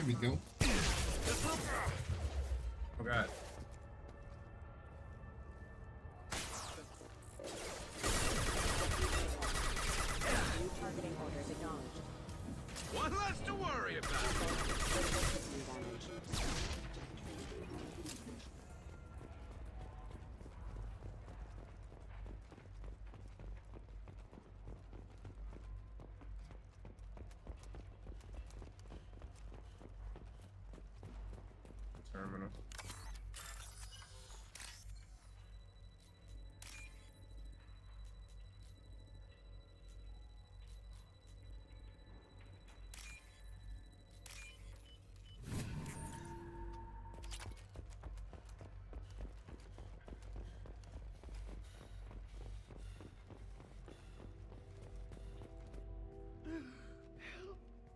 There we go. Oh god. New targeting orders acknowledged. One less to worry about. System damage. Terminal.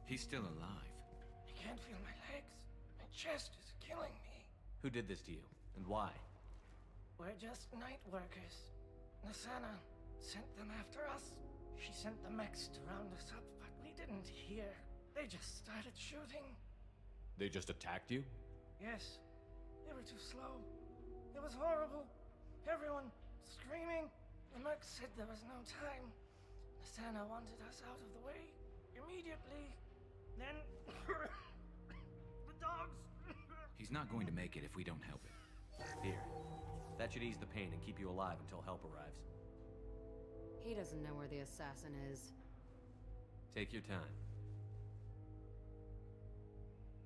He's still alive. I can't feel my legs. My chest is killing me. Who did this to you, and why? We're just night workers. Nasana sent them after us. She sent the mechs to round us up, but we didn't hear. They just started shooting. They just attacked you? Yes, they were too slow. It was horrible. Everyone screaming. The mechs said there was no time. Nasana wanted us out of the way immediately. Then the dogs. He's not going to make it if we don't help him. Here. That should ease the pain and keep you alive until help arrives. He doesn't know where the assassin is. Take your time.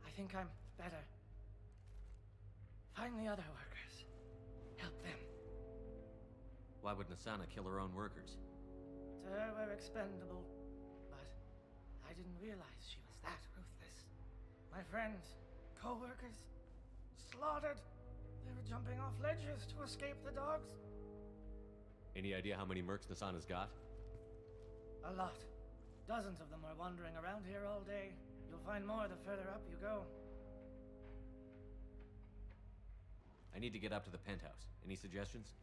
I think I'm better. Find the other workers. Help them. Why would Nasana kill her own workers? To her, we're expendable. But I didn't realize she was that ruthless. My friends, co-workers, slaughtered. They were jumping off ledges to escape the dogs. Any idea how many mercs Nasana's got? A lot. Dozens of them are wandering around here all day. You'll find more the further up you go. I need to get up to the penthouse. Any suggestions?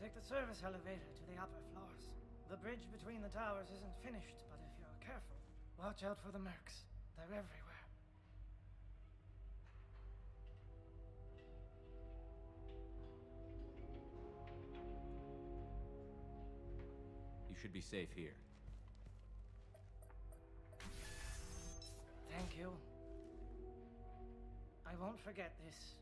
Take the service elevator to the upper floors. The bridge between the towers isn't finished, but if you're careful, watch out for the mercs. They're everywhere. You should be safe here. Thank you. I won't forget this.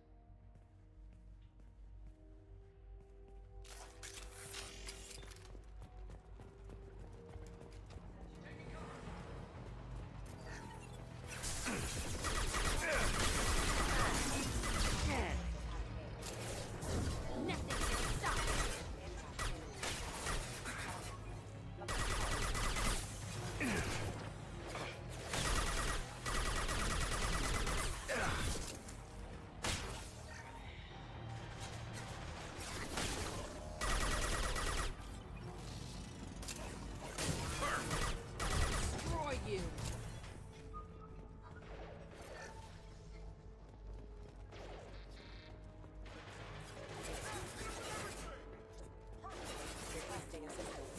Requesting assistance.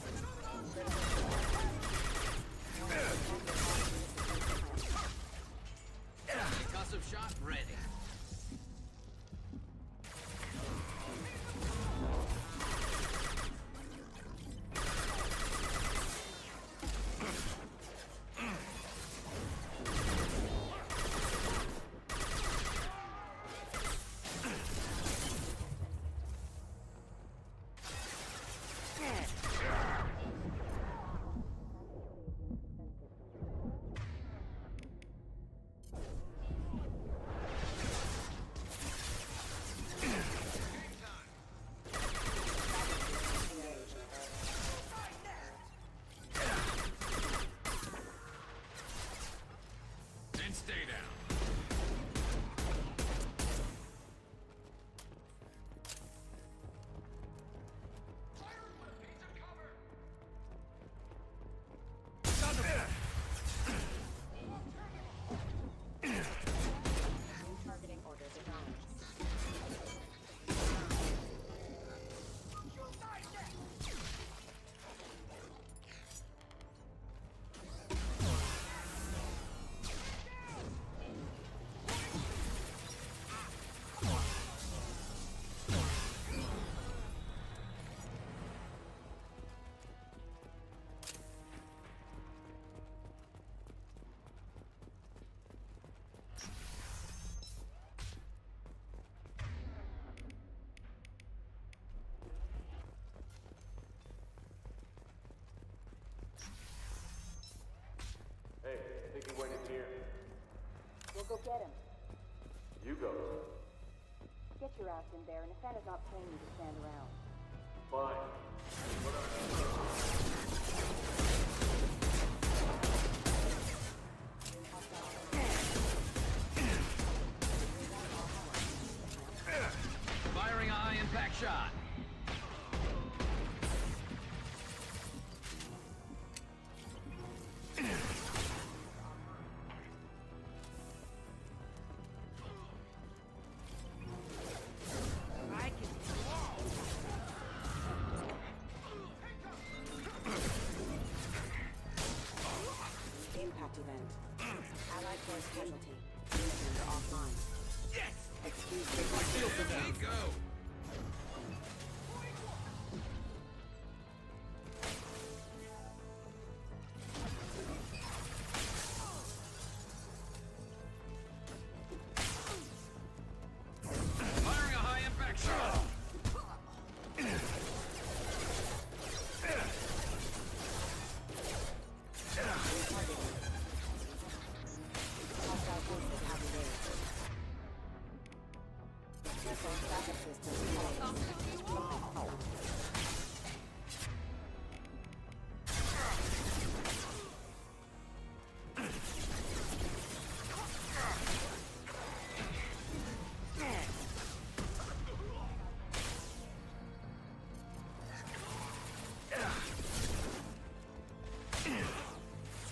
Concussive shot ready. And stay down. New targeting orders acknowledged. Go get him. You go. Get your ass in there, and Nathana's not paying you to stand around. Fine. Firing a high-impact shot. Impact event. Allied force casualty. Units are offline. Yes! Excuse me. Go! Firing a high-impact shot. Hostile forces activated. Missile backup system deployed.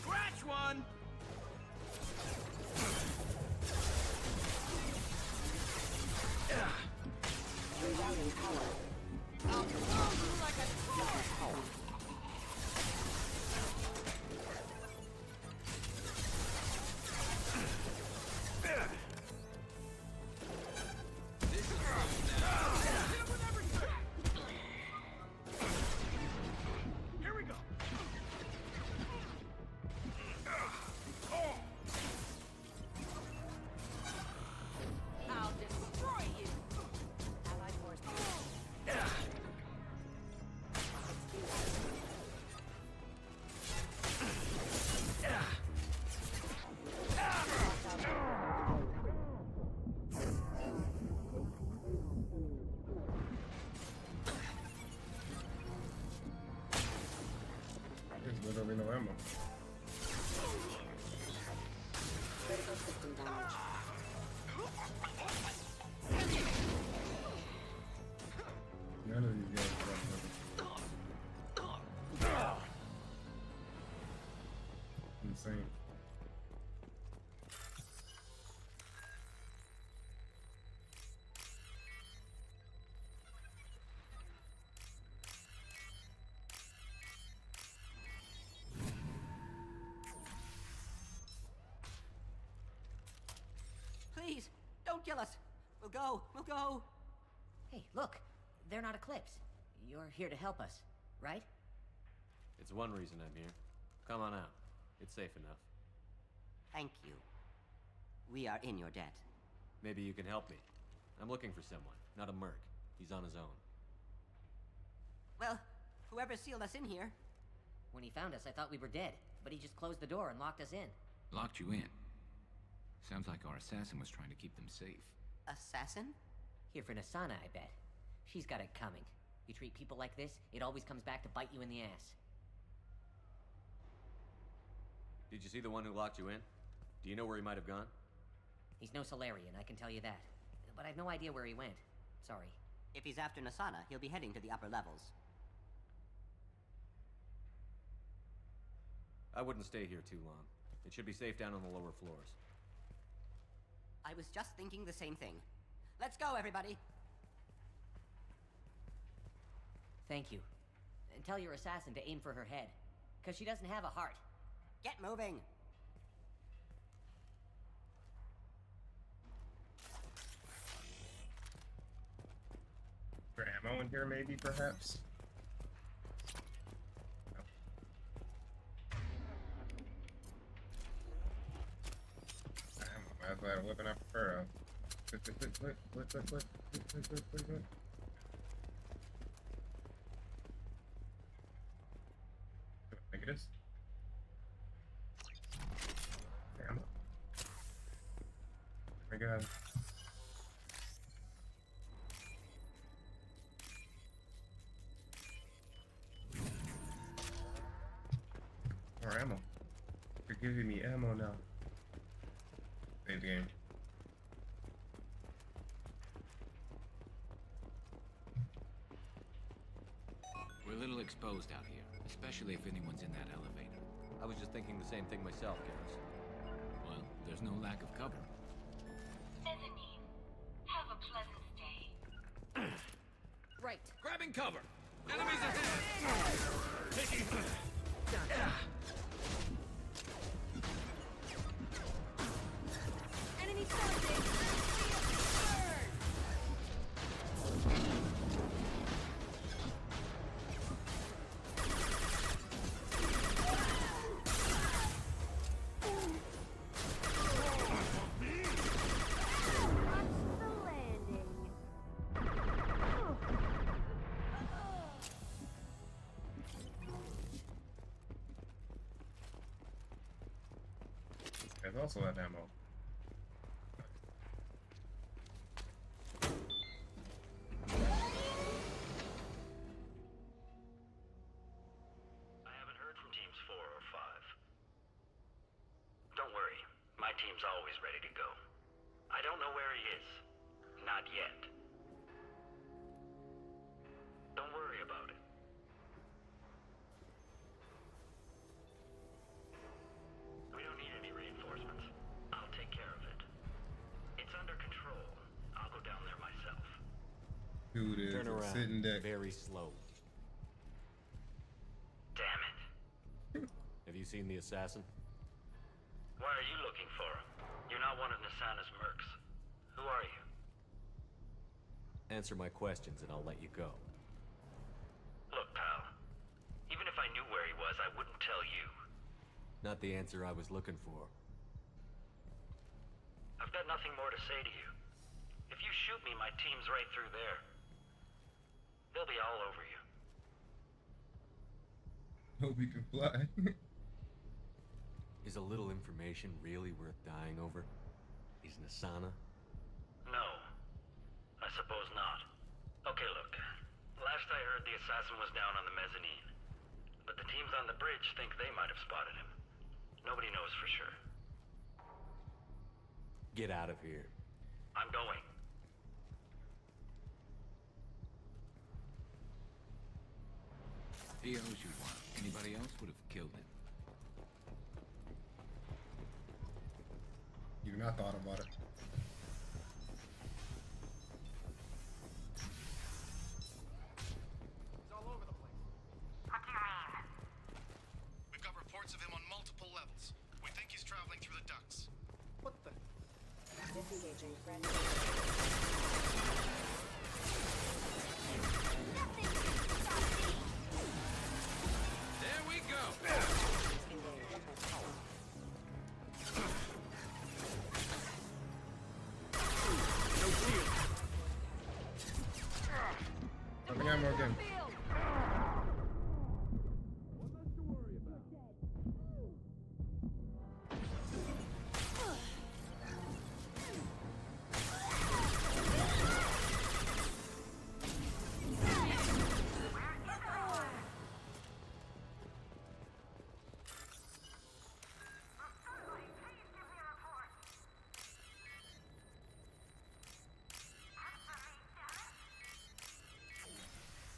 Scratch one! Rerouting power. Here we go. I'll destroy you. Allied force. There's literally no ammo. Critical system damage. None of these guys got nothing. Insane. Please, don't kill us. We'll go. We'll go. Hey, look. They're not Eclipse. You're here to help us, right? It's one reason I'm here. Come on out. It's safe enough. Thank you. We are in your debt. Maybe you can help me. I'm looking for someone, not a merc. He's on his own. Well, whoever sealed us in here. When he found us, I thought we were dead, but he just closed the door and locked us in. Locked you in. Sounds like our assassin was trying to keep them safe. Assassin? Here for Nasana, I bet. She's got it coming. You treat people like this, it always comes back to bite you in the ass. Did you see the one who locked you in? Do you know where he might have gone? He's no Solarian, I can tell you that. But I've no idea where he went. Sorry. If he's after Nasana, he'll be heading to the upper levels. I wouldn't stay here too long. It should be safe down on the lower floors. I was just thinking the same thing. Let's go, everybody! Thank you. And tell your assassin to aim for her head. Because she doesn't have a heart. Get moving! For ammo in here, maybe, perhaps? Might as well have a weapon I prefer. Click. Make this. Damn. my god. More ammo. You're giving me ammo now. Save the game. We're a little exposed out here, especially if anyone's in that elevator. I was just thinking the same thing myself, Garrus. Well, there's no lack of cover. Mezzanine. Have a pleasant stay. Right. Grabbing cover! Enemies ahead! Taking... Enemy spotted! There's also that ammo. I haven't heard from teams 4 or 5. Don't worry, my team's always ready to go. I don't know where he is. Not yet. Don't worry about it. We don't need any reinforcements. I'll take care of it. It's under control. I'll go down there myself. Dude is Turn around. sitting deck. Very slow. Damn it. Have you seen the assassin? Why are you looking for him? You're not one of Nasana's mercs. Who are you? Answer my questions and I'll let you go. Look, pal. Even if I knew where he was, I wouldn't tell you. Not the answer I was looking for. I've got nothing more to say to you. If you shoot me, my team's right through there. They'll be all over you. Hope he can fly. Is a little information really worth dying over? Is Nasana? No. I suppose not. Okay, look. Last I heard, the assassin was down on the mezzanine. But the teams on the bridge think they might have spotted him. Nobody knows for sure. Get out of here. I'm going. He owes you one. Anybody else would have killed him. You've not thought about it. He's all over the place. What do you mean? We've got reports of him on multiple levels. We think he's traveling through the ducts. What the? Disengaging friend. There we go! Nothing ammo again.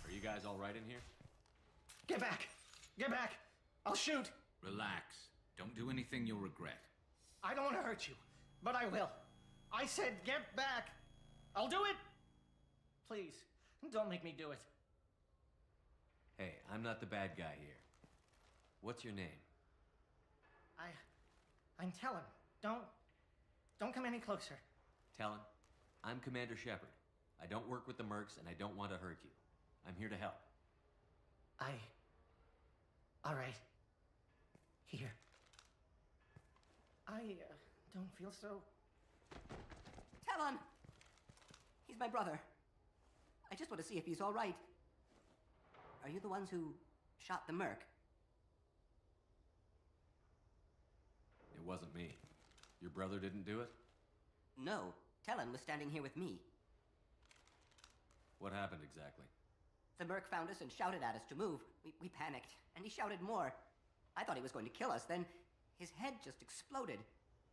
Are you guys all right in here? Get back! Get back! I'll shoot! Relax. Don't do anything you'll regret. I don't want to hurt you, but I will. I said get back! I'll do it! Please, don't make me do it. Hey, I'm not the bad guy here. What's your name? I'm telling. Don't come any closer. Talon, I'm Commander Shepard. I don't work with the mercs and I don't want to hurt you. I'm here to help. All right. Here. I don't feel so... Talon! He's my brother. I just want to see if he's all right. Are you the ones who shot the merc? It wasn't me. Your brother didn't do it? No, Talon was standing here with me. What happened exactly? The merc found us and shouted at us to move. We panicked, and he shouted more. I thought he was going to kill us, then his head just exploded.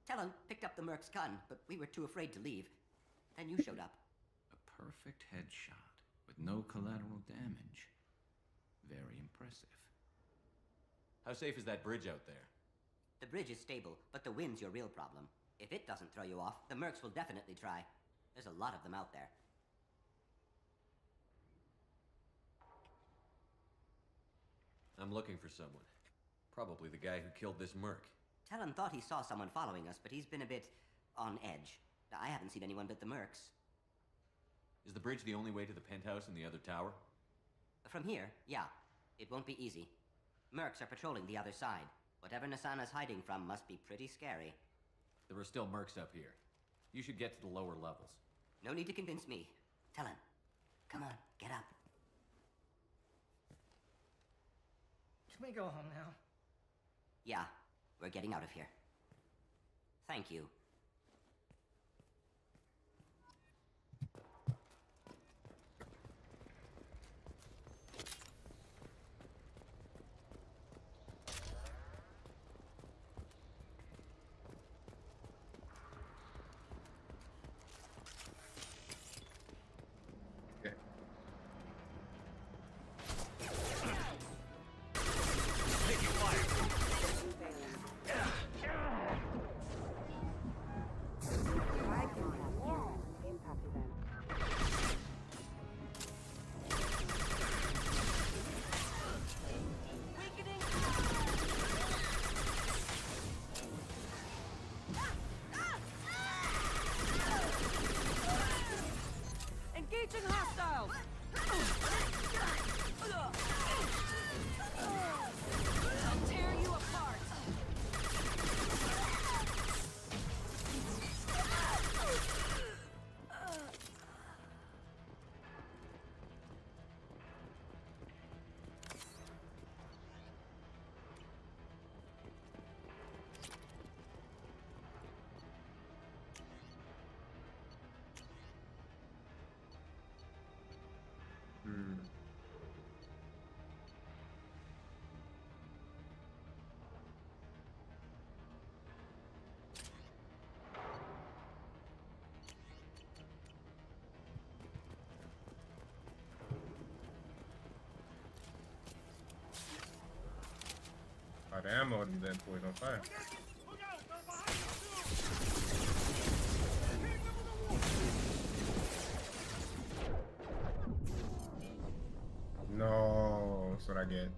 Talon picked up the merc's gun, but we were too afraid to leave. Then you showed up. A perfect headshot with no collateral damage. Very impressive. How safe is that bridge out there? The bridge is stable, but the wind's your real problem. If it doesn't throw you off, the mercs will definitely try. There's a lot of them out there. I'm looking for someone. Probably the guy who killed this merc. Talon thought he saw someone following us, but he's been a bit on edge. I haven't seen anyone but the mercs. Is the bridge the only way to the penthouse in the other tower? From here, yeah. It won't be easy. Mercs are patrolling the other side. Whatever Nasana's hiding from must be pretty scary. There are still mercs up here. You should get to the lower levels. No need to convince me. Talon, come on, get up. Can we go home now? Yeah, we're getting out of here. Thank you. Okay. Impact event. Engaging hostiles! I'll tear you apart! Hmm. The ammo and then boys on fire. No, that's what I get.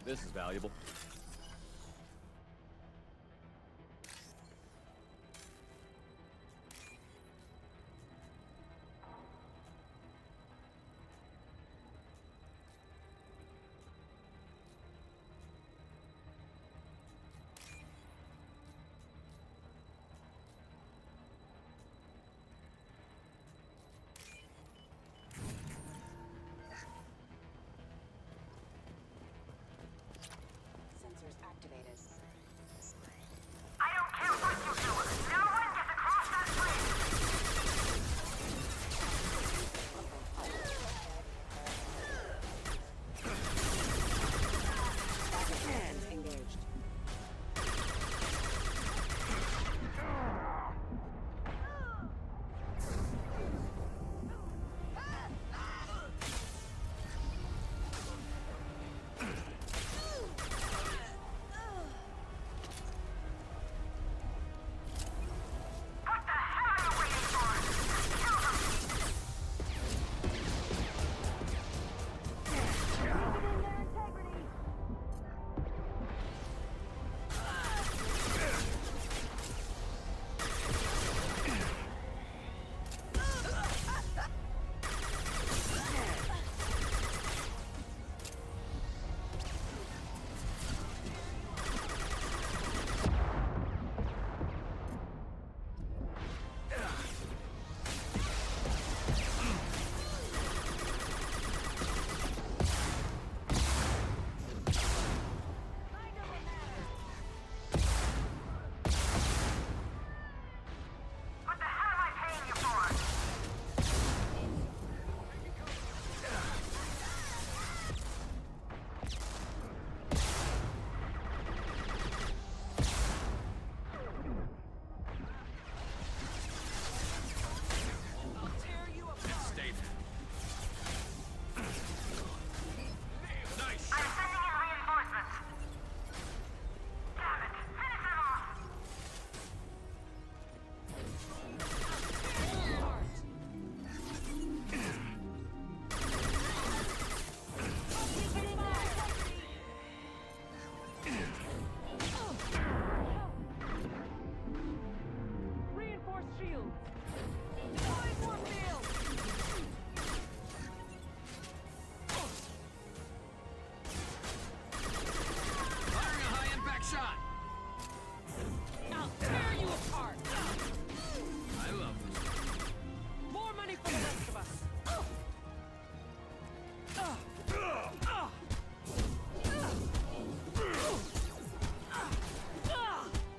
This is valuable.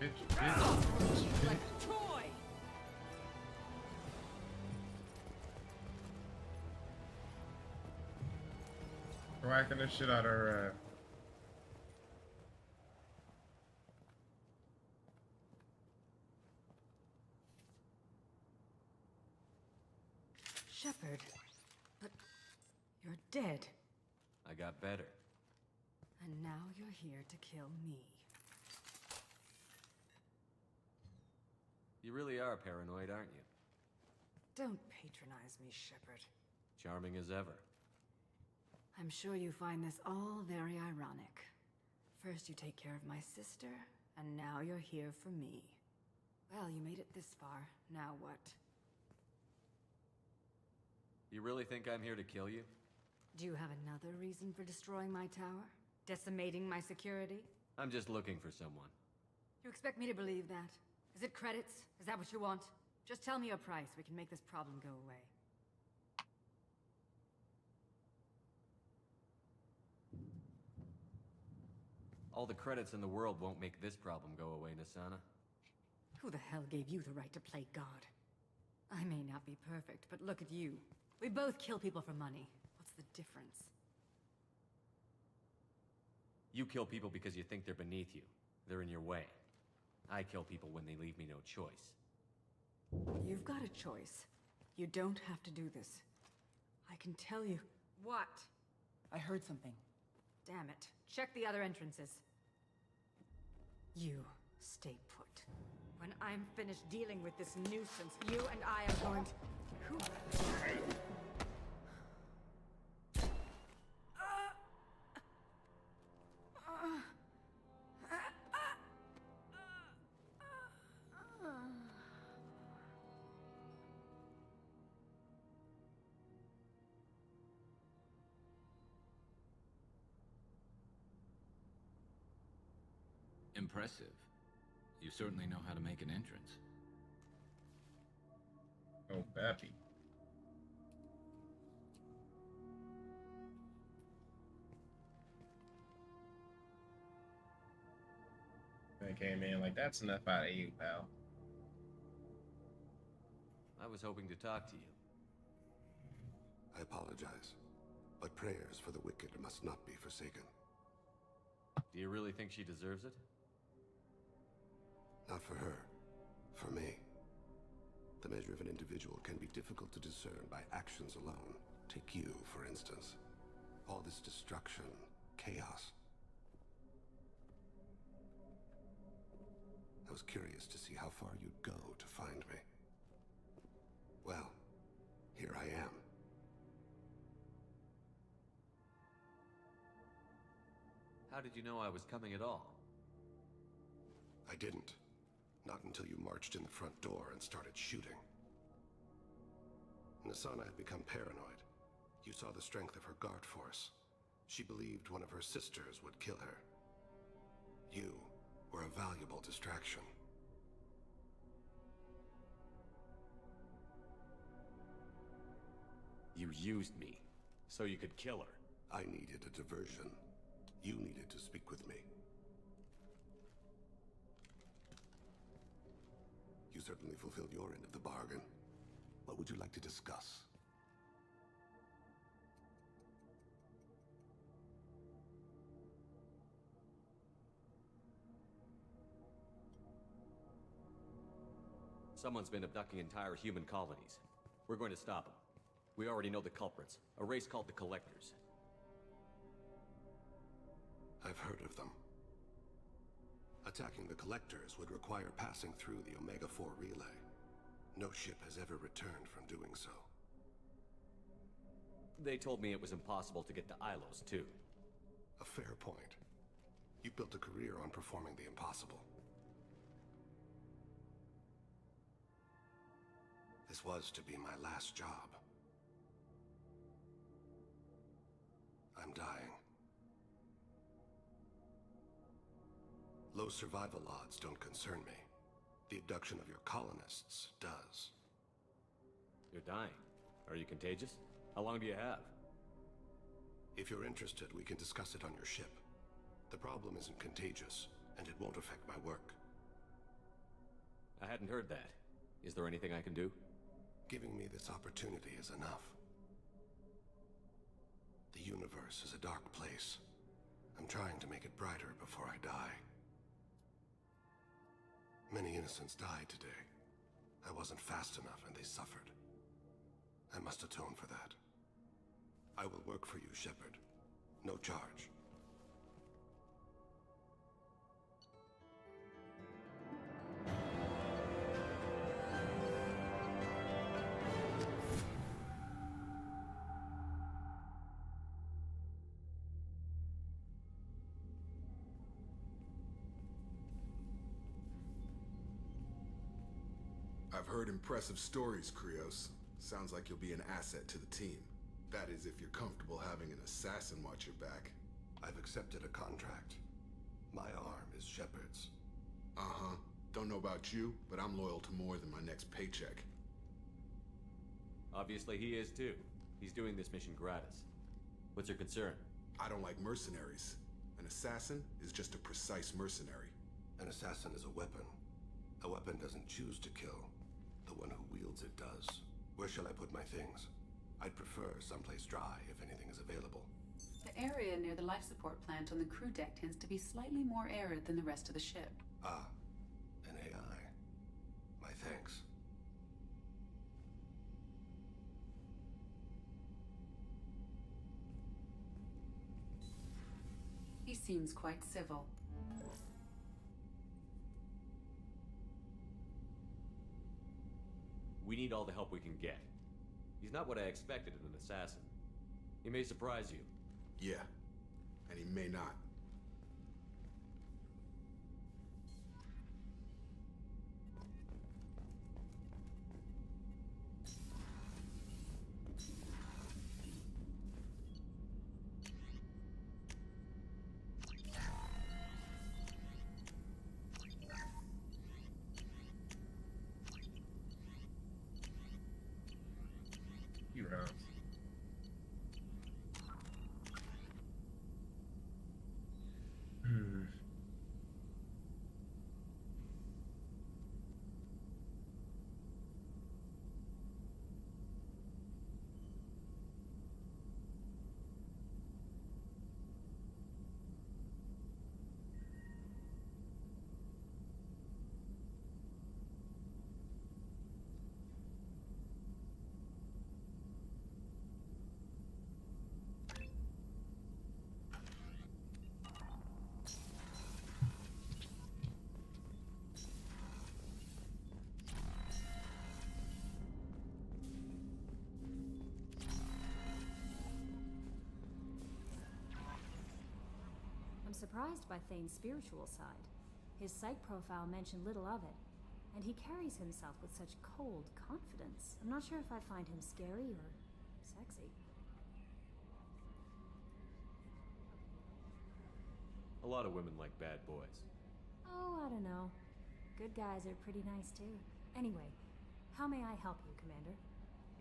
Bitch. Like a toy! Whacking the shit out of her. Shepard, but you're dead. I got better. And now you're here to kill me. You really are paranoid, aren't you? Don't patronize me, Shepard. Charming as ever. I'm sure you find this all very ironic. First you take care of my sister, and now you're here for me. Well, you made it this far. Now what? You really think I'm here to kill you? Do you have another reason for destroying my tower? Decimating my security? I'm just looking for someone. You expect me to believe that? Is it credits? Is that what you want? Just tell me a price. We can make this problem go away. All the credits in the world won't make this problem go away, Nasana. Who the hell gave you the right to play God? I may not be perfect, but look at you. We both kill people for money. What's the difference? You kill people because you think they're beneath you. They're in your way. I kill people when they leave me no choice. You've got a choice. You don't have to do this. I can tell you... What? I heard something. Damn it. Check the other entrances. You stay put. When I'm finished dealing with this nuisance, you and I are going to... Who? Impressive. You certainly know how to make an entrance. Oh, Bappy. I came in like, that's enough out of you, pal. I was hoping to talk to you. I apologize, but prayers for the wicked must not be forsaken. Do you really think she deserves it? Not for her. For me. The measure of an individual can be difficult to discern by actions alone. Take you, for instance. All this destruction, chaos. I was curious to see how far you'd go to find me. Well, here I am. How did you know I was coming at all? I didn't. Not until you marched in the front door and started shooting. Nasana had become paranoid. You saw the strength of her guard force. She believed one of her sisters would kill her. You were a valuable distraction. You used me, so you could kill her. I needed a diversion. You needed to speak with me. You certainly fulfilled your end of the bargain. What would you like to discuss? Someone's been abducting entire human colonies. We're going to stop them. We already know the culprits, a race called the Collectors. I've heard of them. Attacking the Collectors would require passing through the Omega-4 relay. No ship has ever returned from doing so. They told me it was impossible to get to Ilos, too. A fair point. You built a career on performing the impossible. This was to be my last job. I'm dying. Low survival odds don't concern me. The abduction of your colonists does. You're dying. Are you contagious? How long do you have? If you're interested, we can discuss it on your ship. The problem isn't contagious, and it won't affect my work. I hadn't heard that. Is there anything I can do? Giving me this opportunity is enough. The universe is a dark place. I'm trying to make it brighter before I die. Many innocents died today. I wasn't fast enough and they suffered. I must atone for that. I will work for you, Shepard. No charge. I've heard impressive stories, Krios. Sounds like you'll be an asset to the team. That is, if you're comfortable having an assassin watch your back. I've accepted a contract. My arm is Shepard's. Uh-huh. Don't know about you, but I'm loyal to more than my next paycheck. Obviously he is too. He's doing this mission gratis. What's your concern? I don't like mercenaries. An assassin is just a precise mercenary. An assassin is a weapon. A weapon doesn't choose to kill. The one who wields it does. Where shall I put my things? I'd prefer someplace dry if anything is available. The area near the life support plant on the crew deck tends to be slightly more arid than the rest of the ship. Ah, an AI. My thanks. He seems quite civil. We need all the help we can get. He's not what I expected in an assassin. He may surprise you. Yeah, and he may not. Few rounds. I'm surprised by Thane's spiritual side. His psych profile mentioned little of it, and he carries himself with such cold confidence. I'm not sure if I find him scary or sexy. A lot of women like bad boys. Oh, I don't know. Good guys are pretty nice too. Anyway, how may I help you, Commander?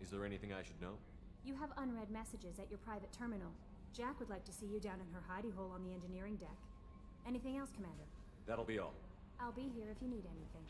Is there anything I should know? You have unread messages at your private terminal. Jack would like to see you down in her hidey hole on the engineering deck. Anything else, Commander? That'll be all. I'll be here if you need anything.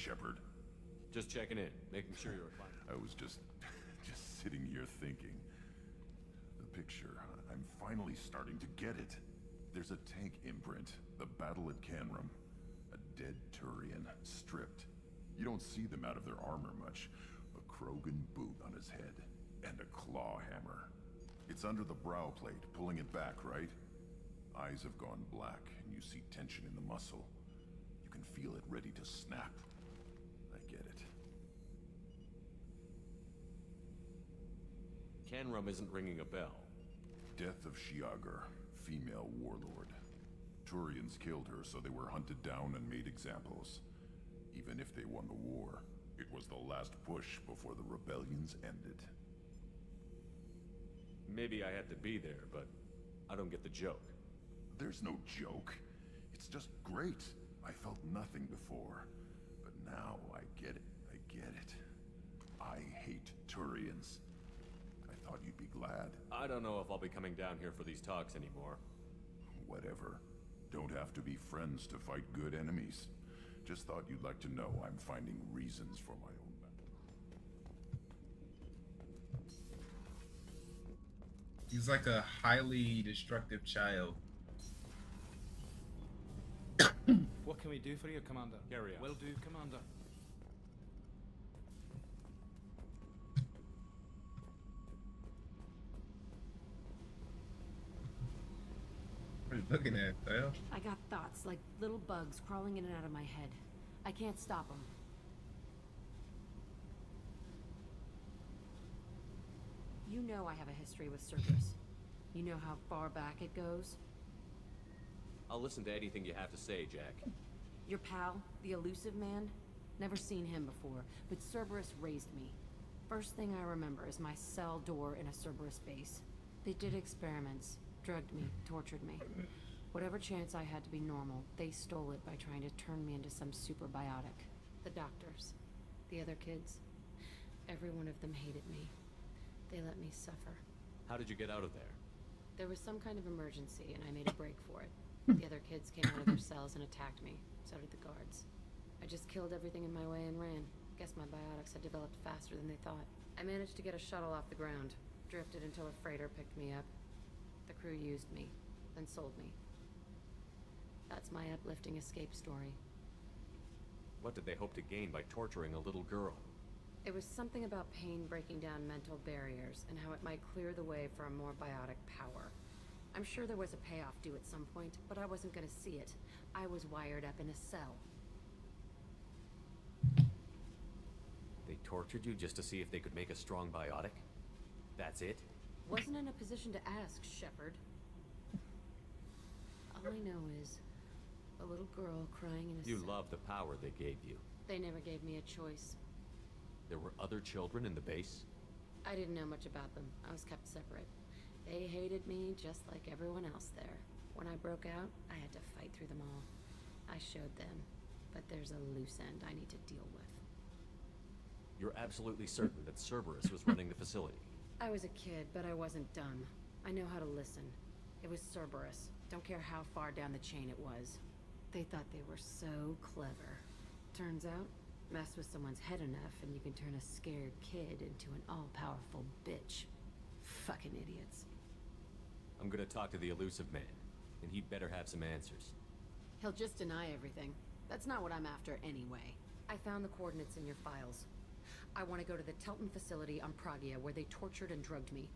Shepard? Just checking in, making sure you're fine. I was just sitting here thinking. The picture, I'm finally starting to get it. There's a tank imprint, the battle at Canrum. A dead Turian, stripped. You don't see them out of their armor much. A Krogan boot on his head, and a claw hammer. It's under the brow plate, pulling it back, right? Eyes have gone black, and you see tension in the muscle. You can feel it ready to snap. I get it. Canrum isn't ringing a bell. Death of Shiagar, female warlord. Turians killed her, so they were hunted down and made examples. Even if they won the war, it was the last push before the rebellions ended. Maybe I had to be there, but I don't get the joke. There's no joke. It's just great. I felt nothing before. But now I get it. I get it. I hate Turians. I thought you'd be glad. I don't know if I'll be coming down here for these talks anymore. Whatever. Don't have to be friends to fight good enemies. Just thought you'd like to know I'm finding reasons for my own battle. He's like a highly destructive child. What can we do for you, Commander? Carry on. Will do, Commander. What are you looking at, Phil? I got thoughts like little bugs crawling in and out of my head. I can't stop them. You know I have a history with Cerberus. You know how far back it goes? I'll listen to anything you have to say, Jack. Your pal, the elusive man? Never seen him before, but Cerberus raised me. First thing I remember is my cell door in a Cerberus base. They did experiments, drugged me, tortured me. Whatever chance I had to be normal, they stole it by trying to turn me into some superbiotic. The doctors, the other kids, every one of them hated me. They let me suffer. How did you get out of there? There was some kind of emergency, and I made a break for it. The other kids came out of their cells and attacked me. So did the guards. I just killed everything in my way and ran. Guess my biotics had developed faster than they thought. I managed to get a shuttle off the ground. Drifted until a freighter picked me up. The crew used me, then sold me. That's my uplifting escape story. What did they hope to gain by torturing a little girl? It was something about pain breaking down mental barriers and how it might clear the way for a more biotic power. I'm sure there was a payoff due at some point, but I wasn't gonna see it. I was wired up in a cell. They tortured you just to see if they could make a strong biotic? That's it? Wasn't in a position to ask, Shepard. All I know is a little girl crying in a You cell. love the power they gave you. They never gave me a choice. There were other children in the base? I didn't know much about them. I was kept separate. They hated me just like everyone else there. When I broke out, I had to fight through them all. I showed them, but there's a loose end I need to deal with. You're absolutely certain that Cerberus was running the facility? I was a kid, but I wasn't dumb. I know how to listen. It was Cerberus. Don't care how far down the chain it was. They thought they were so clever. Turns out, mess with someone's head enough and you can turn a scared kid into an all-powerful bitch. Fucking idiots. I'm gonna talk to the elusive man, and he'd better have some answers. He'll just deny everything. That's not what I'm after anyway. I found the coordinates in your files. I want to go to the Telton facility on Pragia where they tortured and drugged me.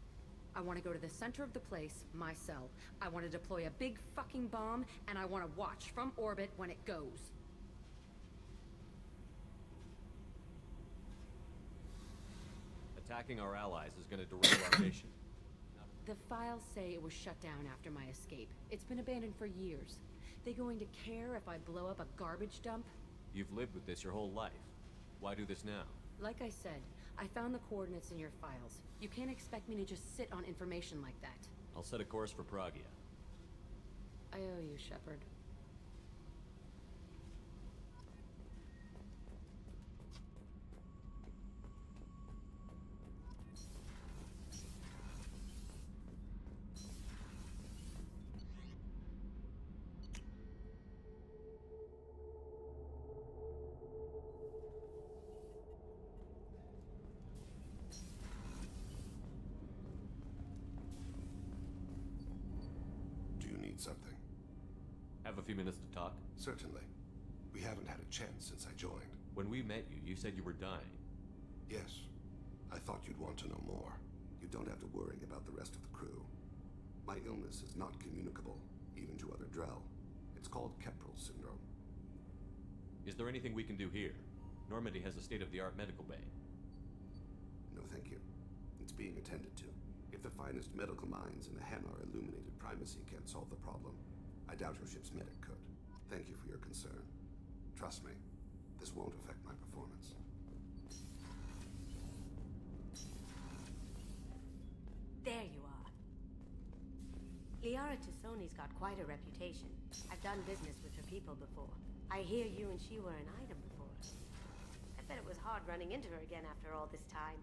I want to go to the center of the place, my cell. I want to deploy a big fucking bomb, and I want to watch from orbit when it goes. Attacking our allies is gonna derail our mission. The files say it was shut down after my escape. It's been abandoned for years. They going to care if I blow up a garbage dump? You've lived with this your whole life. Why do this now? Like I said, I found the coordinates in your files. You can't expect me to just sit on information like that. I'll set a course for Pragia. I owe you, Shepard. need something. Have a few minutes to talk? Certainly. We haven't had a chance since I joined. When we met you, you said you were dying. Yes. I thought you'd want to know more. You don't have to worry about the rest of the crew. My illness is not communicable, even to other Drell. It's called Keprel syndrome. Is there anything we can do here? Normandy has a state-of-the-art medical bay. No, thank you. It's being attended to. If the finest medical minds in the Hanar Illuminated Primacy can't solve the problem, I doubt your ship's medic could. Thank you for your concern. Trust me, this won't affect my performance. There you are. Liara Tassoni's got quite a reputation. I've done business with her people before. I hear you and she were an item before. I bet it was hard running into her again after all this time.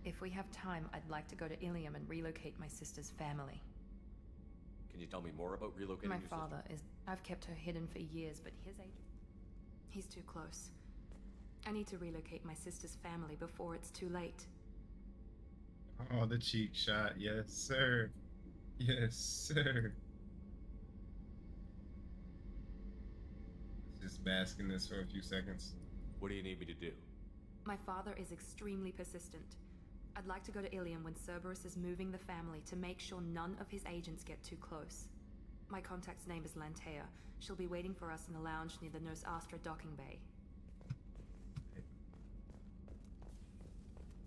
If we have time, I'd like to go to Ilium and relocate my sister's family. Can you tell me more about relocating My your sister? father is... I've kept her hidden for years, but his age... He's too close. I need to relocate my sister's family before it's too late. Oh, the cheek shot. Yes, sir. Yes, sir. Let's just bask in this for a few seconds. What do you need me to do? My father is extremely persistent. I'd like to go to Ilium when Cerberus is moving the family to make sure none of his agents get too close. My contact's name is Lantea. She'll be waiting for us in the lounge near the Nurse Astra docking bay.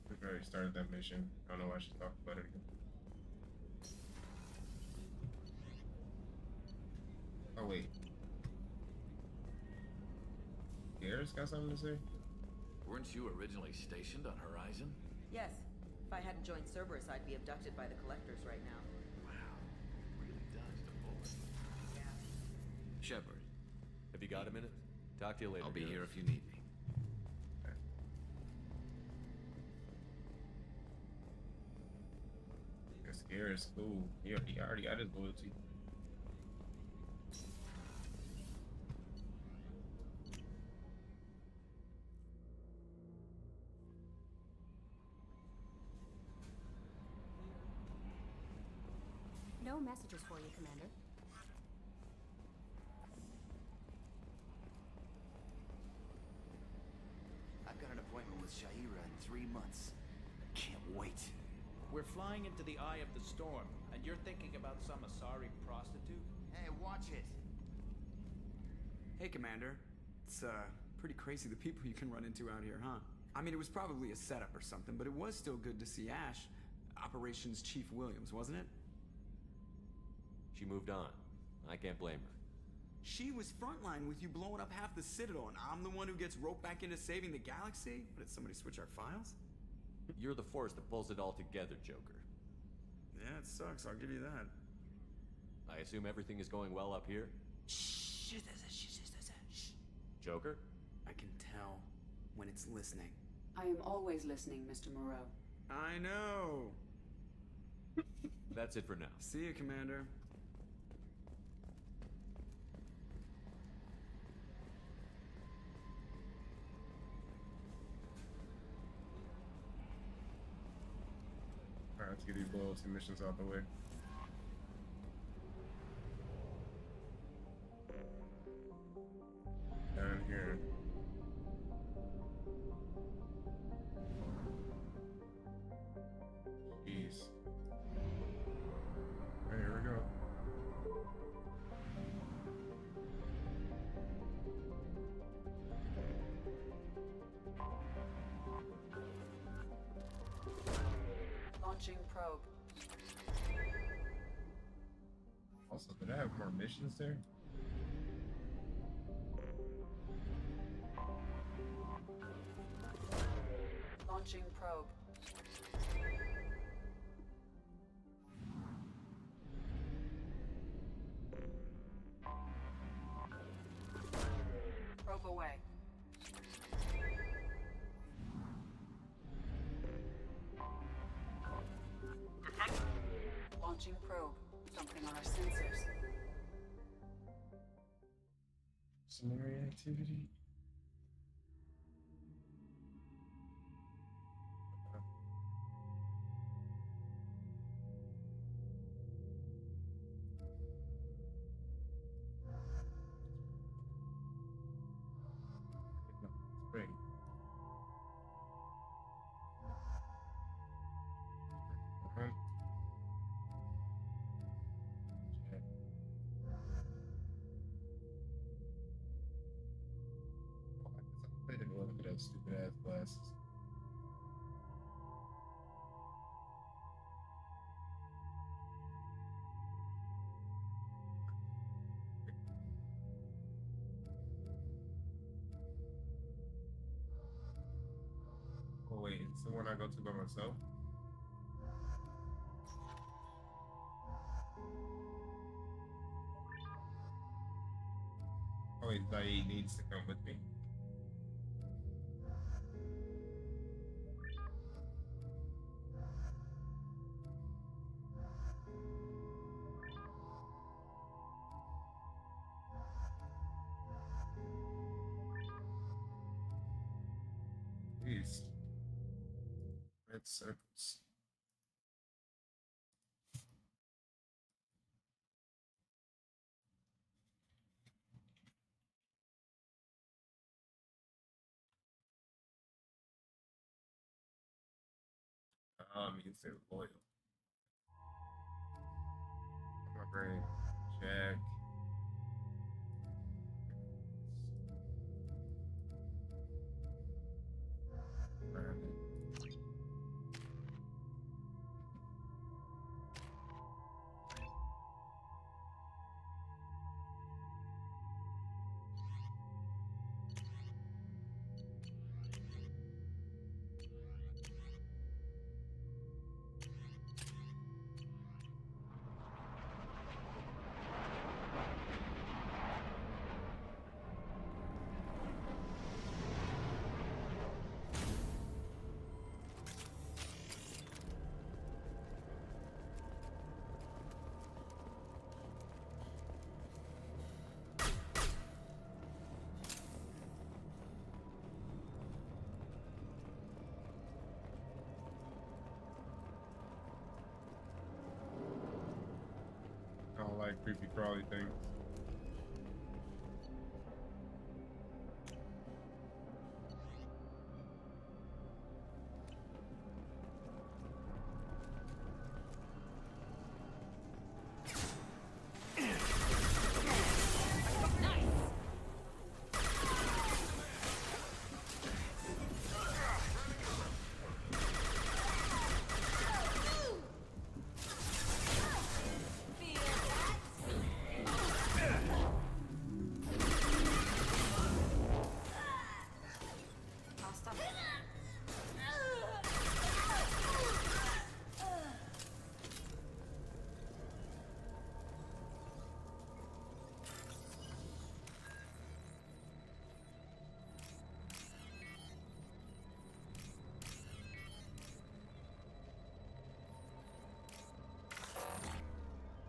We've already started that mission. I don't know why she talked about it again. Oh, wait. Garrett's got something to say? Weren't you originally stationed on Horizon? Yes. If I hadn't joined Cerberus, I'd be abducted by the Collectors right now. Wow. Really dodged a bullet. Yeah. Shepard. Have you got a minute? Talk to you later. I'll be here if you need me. Guess Garrett's cool. He already got his loyalty. No messages for you, Commander. I've got an appointment with Shaira in 3 months. I can't wait. We're flying into the eye of the storm, and you're thinking about some Asari prostitute? Hey, watch it. Hey, Commander. It's, pretty crazy the people you can run into out here, huh? I mean, it was probably a setup or something, but it was still good to see Ash. Operations Chief Williams, wasn't it? She moved on. I can't blame her. She was frontline with you blowing up half the Citadel, and I'm the one who gets roped back into saving the galaxy? But did somebody switch our files? You're the force that pulls it all together, Joker. Yeah, it sucks, I'll give you that. I assume everything is going well up here? Shh. Joker? I can tell when it's listening. I am always listening, Mr. Moreau. I know. That's it for now. See you, Commander. Alright, let's get these loyalty missions out the way. Down here. Jeez. Alright, here we go. Launching probe. Also, did I have more missions there? Launching probe. Probe away. Launching probe. Something on our sensors. Mercenary activity? look at that stupid ass glasses. Oh wait, it's the one I go to by myself? Oh wait, Zaid needs to come with me. Jeez. Red circles. Means they're loyal. My brain. Jack. Brandon. I don't like creepy crawly things.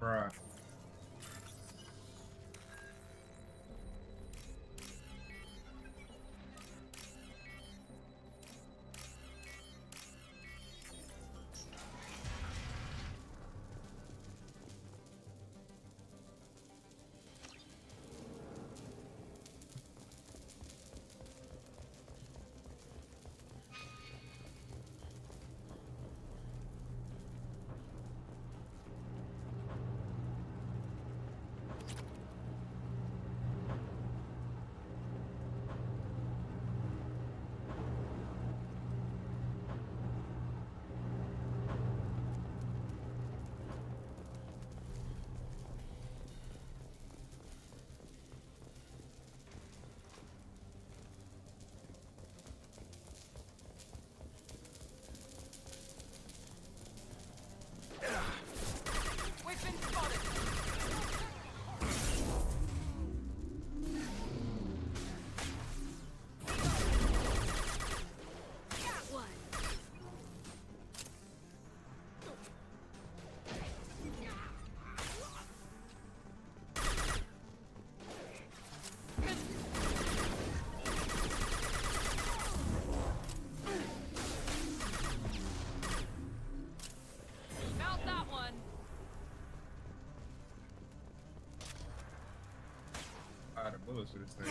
Bruh. Out of bullets for this thing.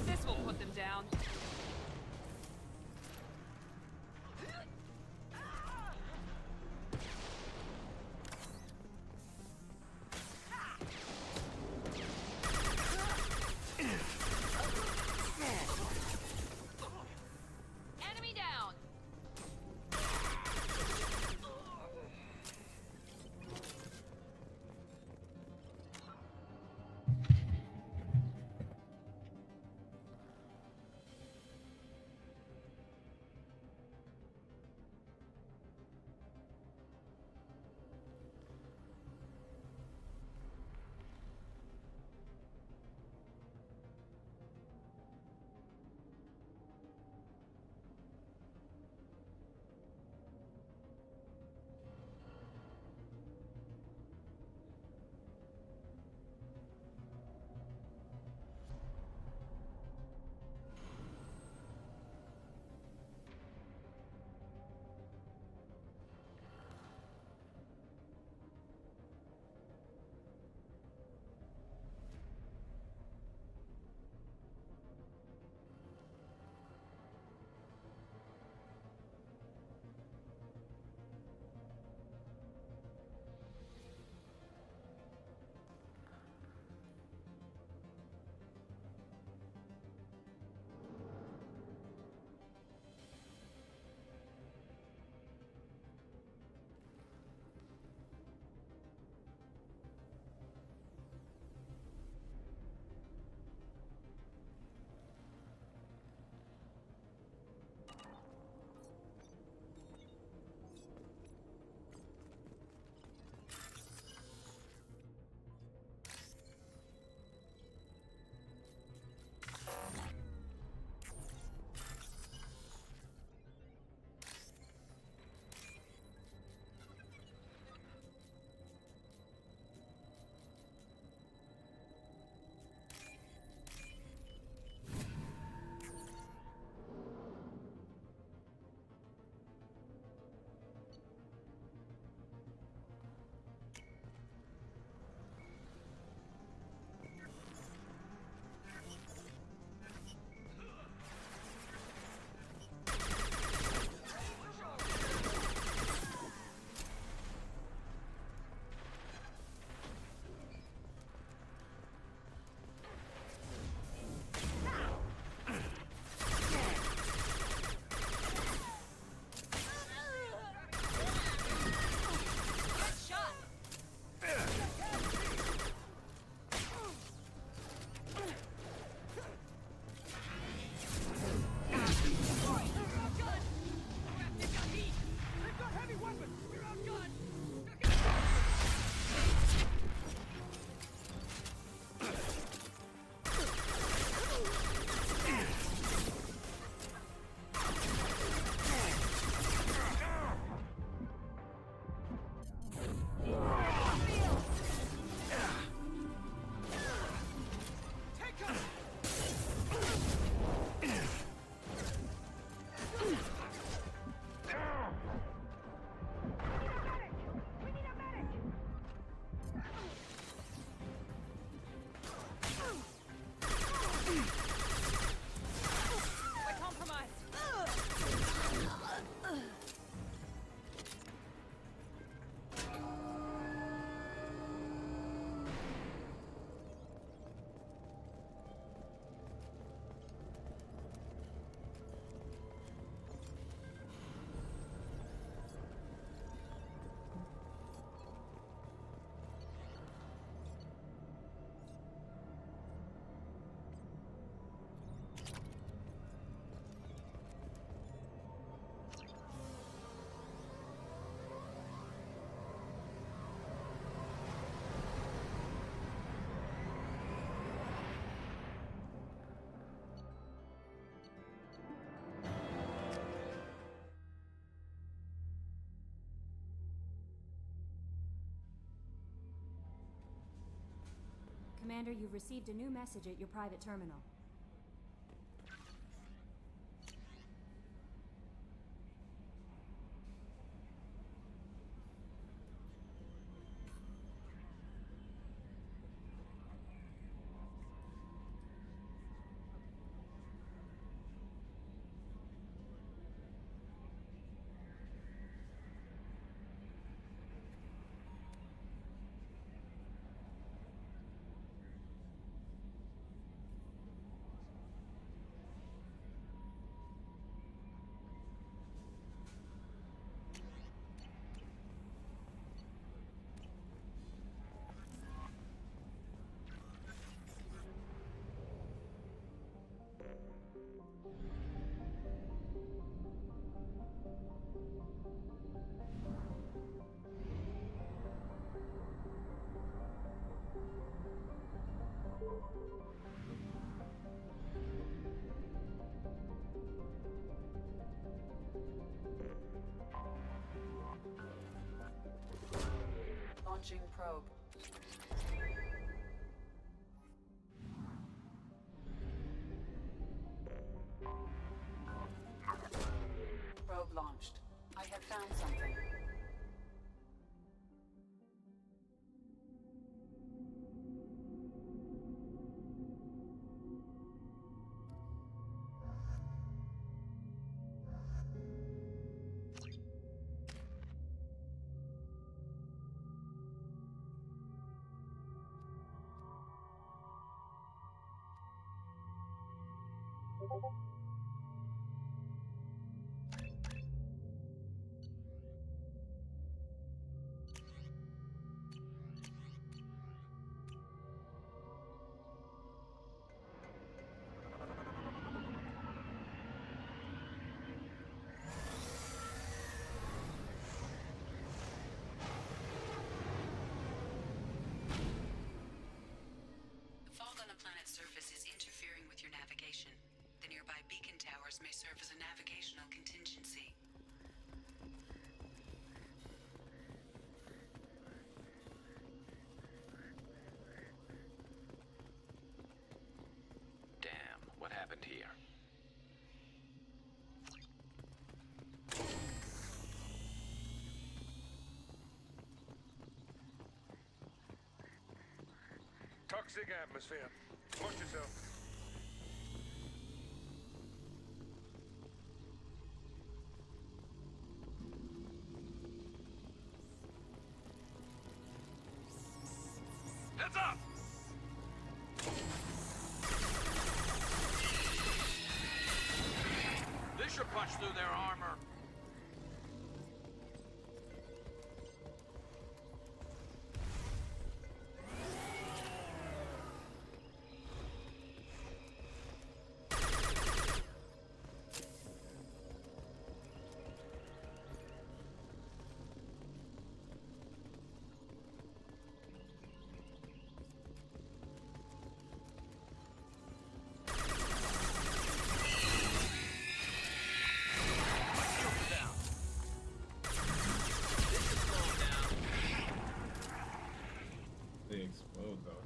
This will put them down. Commander, you've received a new message at your private terminal. Launching probe. Probe launched. I have found something. Surface is interfering with your navigation. The nearby beacon towers may serve as a navigational contingency. Damn, what happened here? Toxic atmosphere. Watch yourself. Heads up! This should punch through their armor. They explode though.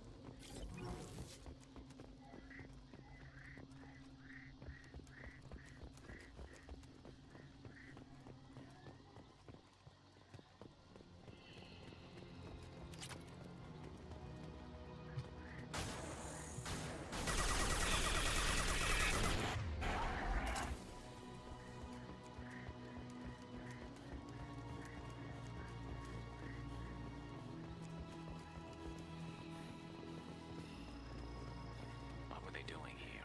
What were they doing here?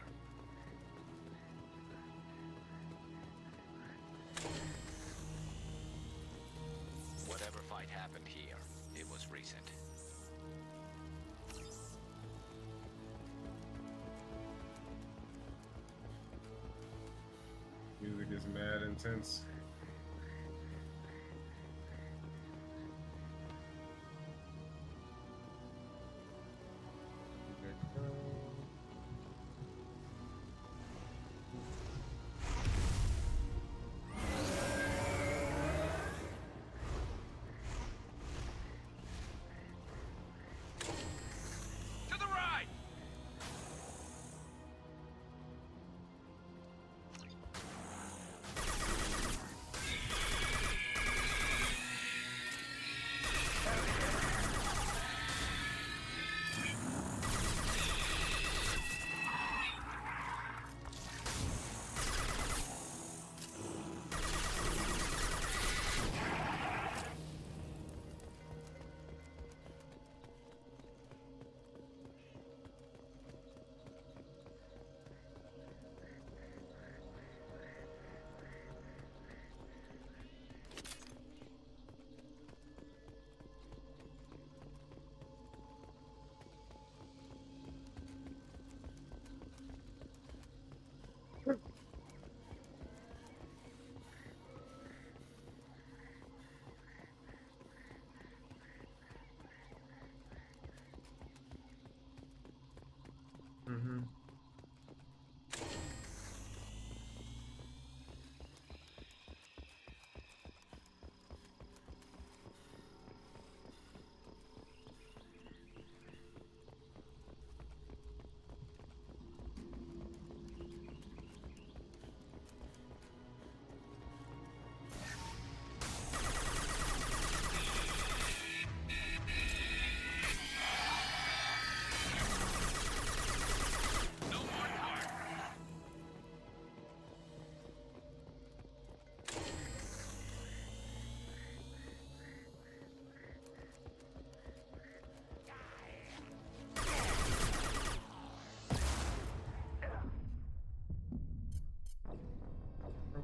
Whatever fight happened here, it was recent. Music is mad intense. To the right! Mm-hmm.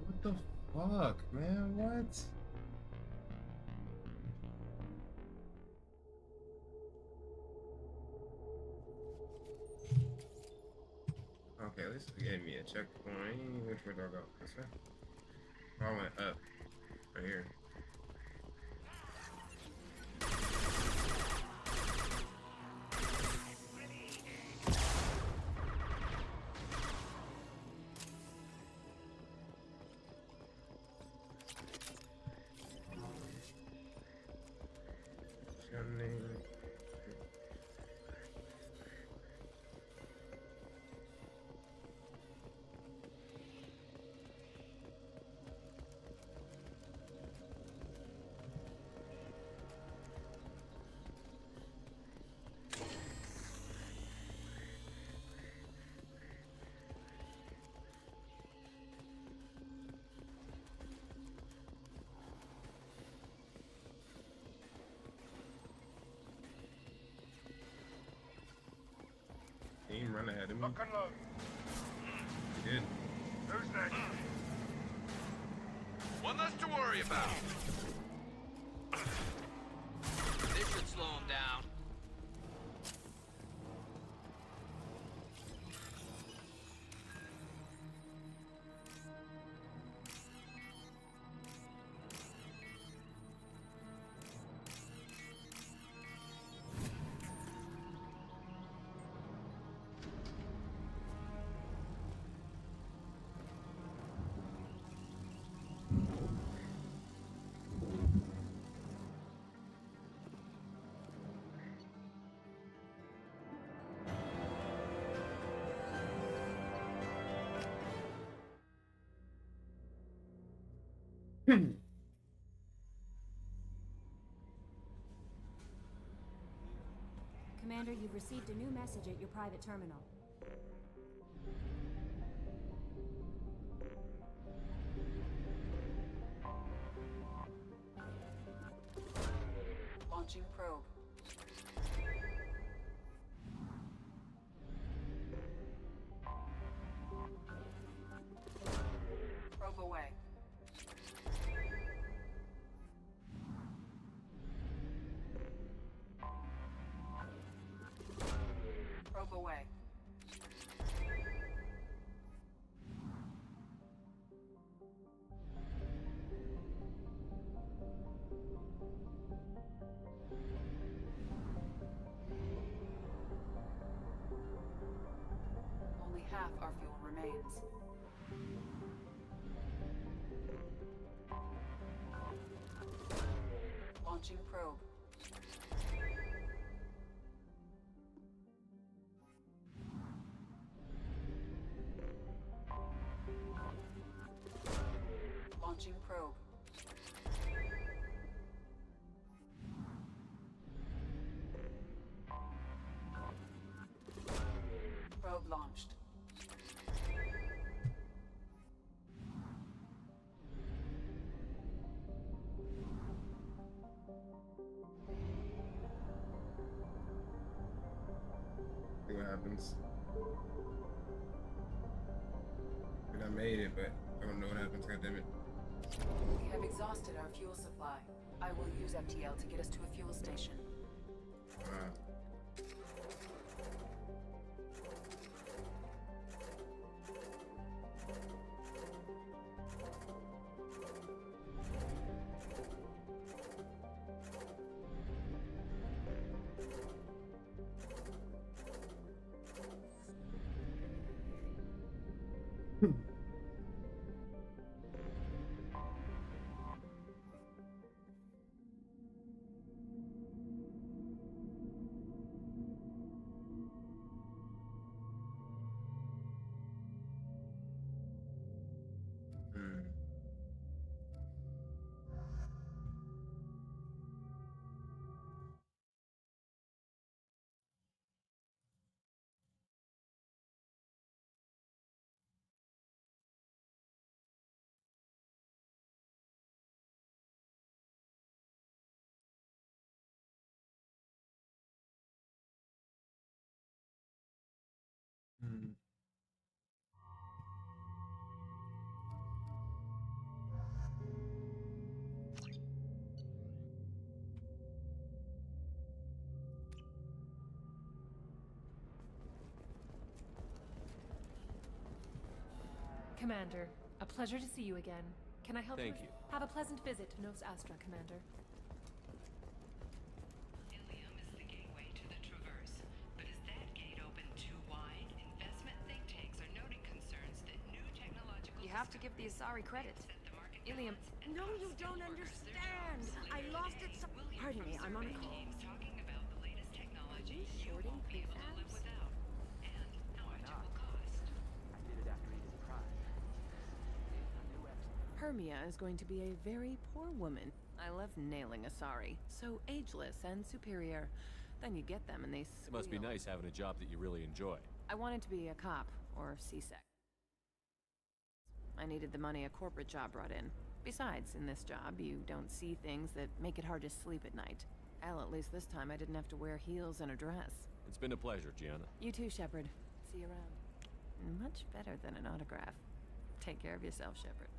What the fuck, man? What? Okay, at least it gave me a checkpoint. Which way do I go? This way? Oh, I went up. Right here. Team run ahead of me. Lock and load. He did. Who's next? One less to worry about. This should slow him down. Commander, you've received a new message at your private terminal. Launching probe. Probe away. Probe away. Only half our fuel remains. Launching probe. Launching probe. Probe launched. See what happens. I mean, I made it, but I don't know what happens. God damn it. We have exhausted our fuel supply. I will use FTL to get us to a fuel station. Commander, a pleasure to see you again. Can I help Thank you? you. Have a pleasant visit to Nos Astra, Commander. Ilium is the gateway to the Traverse, but is that gate open too wide? Investment think tanks are noting concerns that new technological... You have to give the Asari credit. Ilium... No, you don't understand. I lost it so... Pardon me, I'm on a call. Talking about the latest technology you shorting won't be able to live prefabs? without. And how much it will cost. I did it after eating pride. Hermia is going to be a very poor woman. I love nailing Asari. So ageless and superior. Then you get them and they It must be squeal. nice having a job that you really enjoy. I wanted to be a cop or C-Sec. I needed the money a corporate job brought in. Besides, in this job, you don't see things that make it hard to sleep at night. Hell, at least this time I didn't have to wear heels and a dress. It's been a pleasure, Gianna. You too, Shepard. See you around. Much better than an autograph. Take care of yourself, Shepard.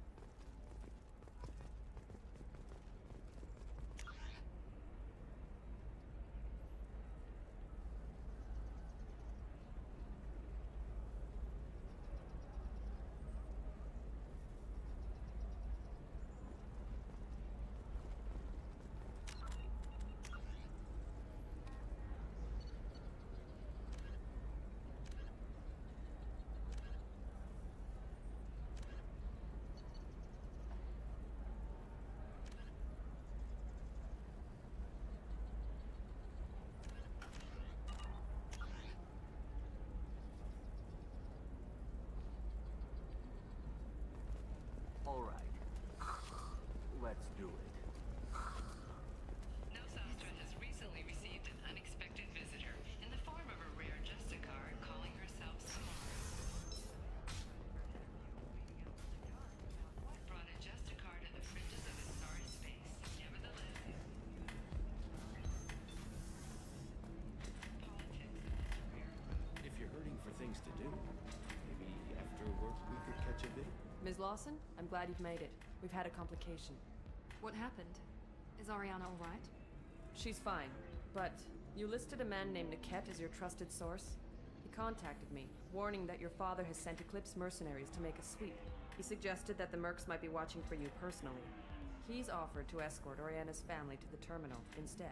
All right. Let's do it. Nos Astra has recently received an unexpected visitor in the form of a rare Justicar calling herself Samara. Brought a Justicar to the fringes of Asari space. Nevertheless, If you're hurting for things to do, maybe after work we could catch a bit. Ms. Lawson, I'm glad you've made it. We've had a complication. What happened? Is Ariana alright? She's fine, but you listed a man named Niket as your trusted source. He contacted me, warning that your father has sent Eclipse mercenaries to make a sweep. He suggested that the Mercs might be watching for you personally. He's offered to escort Oriana's family to the terminal instead.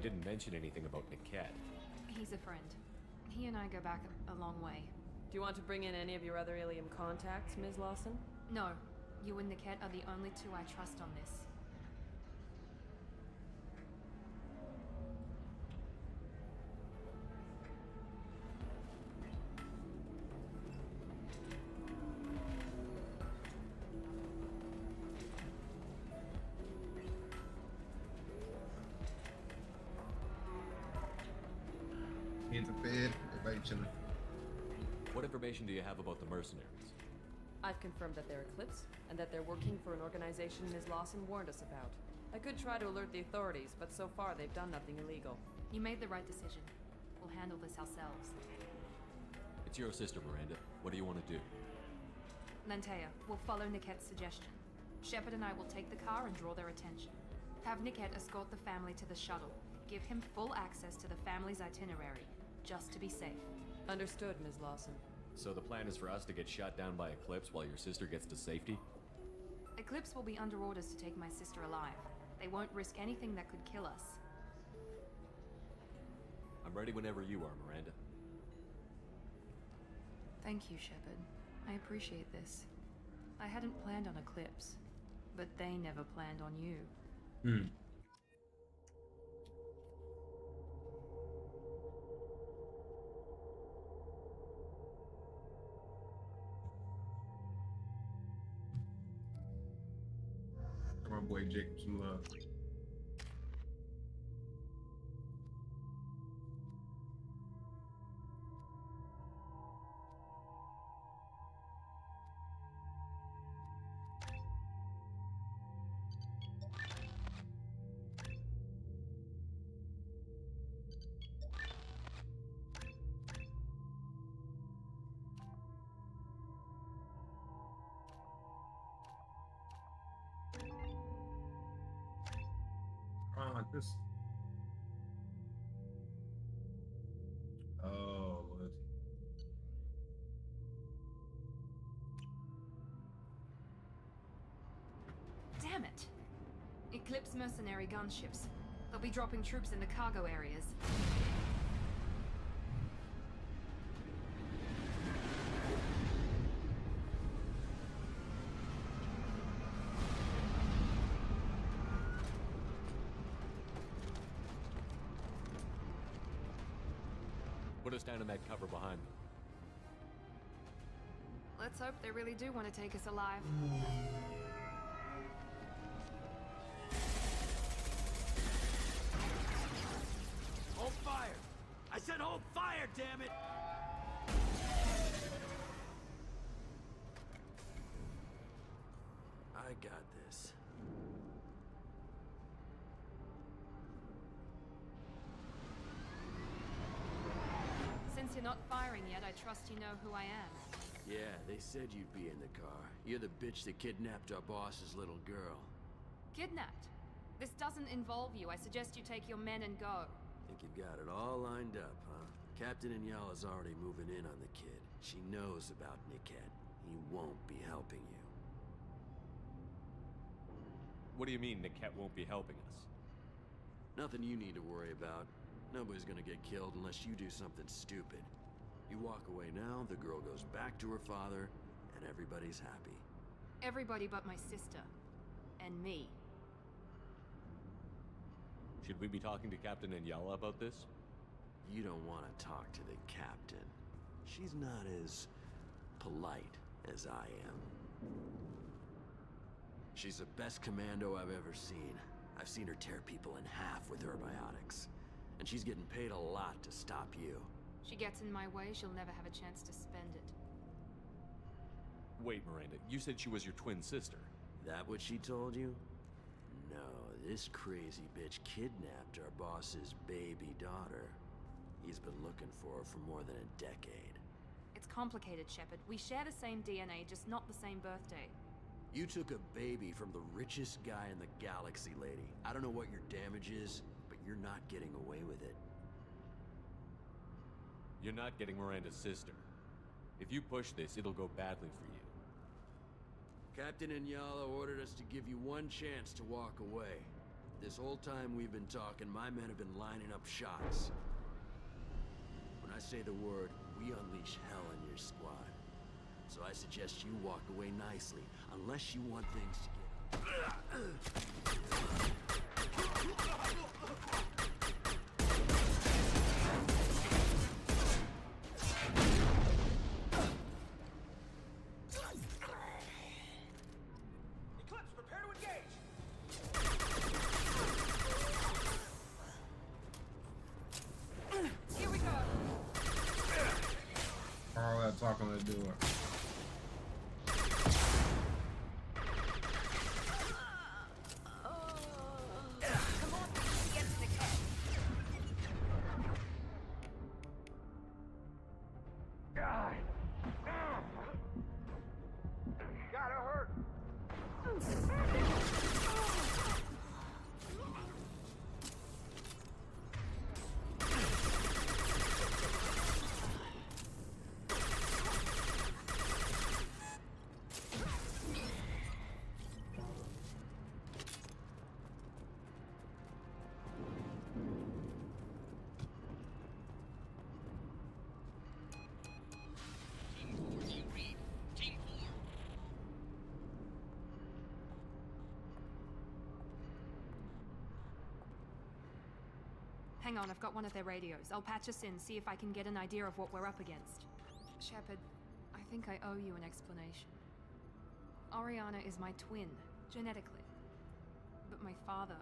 didn't mention anything about Niket. He's a friend. He and I go back a long way. Do you want to bring in any of your other Ilium contacts, Ms. Lawson? No. You and Niket are the only two I trust on this. Into bed, everybody chilling. What information do you have about the mercenaries? I've confirmed that they're Eclipse, and that they're working for an organization Ms. Lawson warned us about. I could try to alert the authorities, but so far they've done nothing illegal. You made the right decision. We'll handle this ourselves. It's your sister, Miranda. What do you want to do? Lantea, we'll follow Niket's suggestion. Shepard and I will take the car and draw their attention. Have Niket escort the family to the shuttle. Give him full access to the family's itinerary, just to be safe. Understood, Ms. Lawson. So the plan is for us to get shot down by Eclipse while your sister gets to safety? Eclipse will be under orders to take my sister alive. They won't risk anything that could kill us. I'm ready whenever you are, Miranda. Thank you, Shepard. I appreciate this. I hadn't planned on Eclipse, but they never planned on you. My boy Jacob some love. Like this. Oh, loyalty. Damn it! Eclipse mercenary gunships. They'll be dropping troops in the cargo areas. Put us down in that cover behind me. Let's hope they really do want to take us alive. Hold fire! I said hold fire, damn it! I got this. Since you're not firing yet, I trust you know who I am. Yeah, they said you'd be in the car. You're the bitch that kidnapped our boss's little girl. Kidnapped? This doesn't involve you. I suggest you take your men and go. Think you've got it all lined up, huh? Captain Inyala's already moving in on the kid. She knows about Niket. He won't be helping you. What do you mean Niket won't be helping us? Nothing you need to worry about. Nobody's gonna get killed unless you do something stupid. You walk away now, the girl goes back to her father, and everybody's happy. Everybody but my sister. And me. Should we be talking to Captain Inyala about this? You don't want to talk to the captain. She's not as polite as I am. She's the best commando I've ever seen. I've seen her tear people in half with her biotics. And she's getting paid a lot to stop you. She gets in my way, she'll never have a chance to spend it. Wait, Miranda, you said she was your twin sister. That what she told you? No, this crazy bitch kidnapped our boss's baby daughter. He's been looking for her for more than a decade. It's complicated, Shepard. We share the same DNA, just not the same birthday. You took a baby from the richest guy in the galaxy, lady. I don't know what your damage is, but you're not getting away with it. You're not getting Miranda's sister. If you push this, it'll go badly for you. Captain Inyala ordered us to give you one chance to walk away. This whole time we've been talking, my men have been lining up shots. When I say the word, we unleash hell on your squad. So I suggest you walk away nicely, unless you want things to Eclipse, prepare to engage! Here we go. All that talking to do it. Come on, get to the cat. Gotta hurt. Hang on, I've got one of their radios. I'll patch us in, see if I can get an idea of what we're up against. Shepard, I think I owe you an explanation. Oriana is my twin, genetically. But my father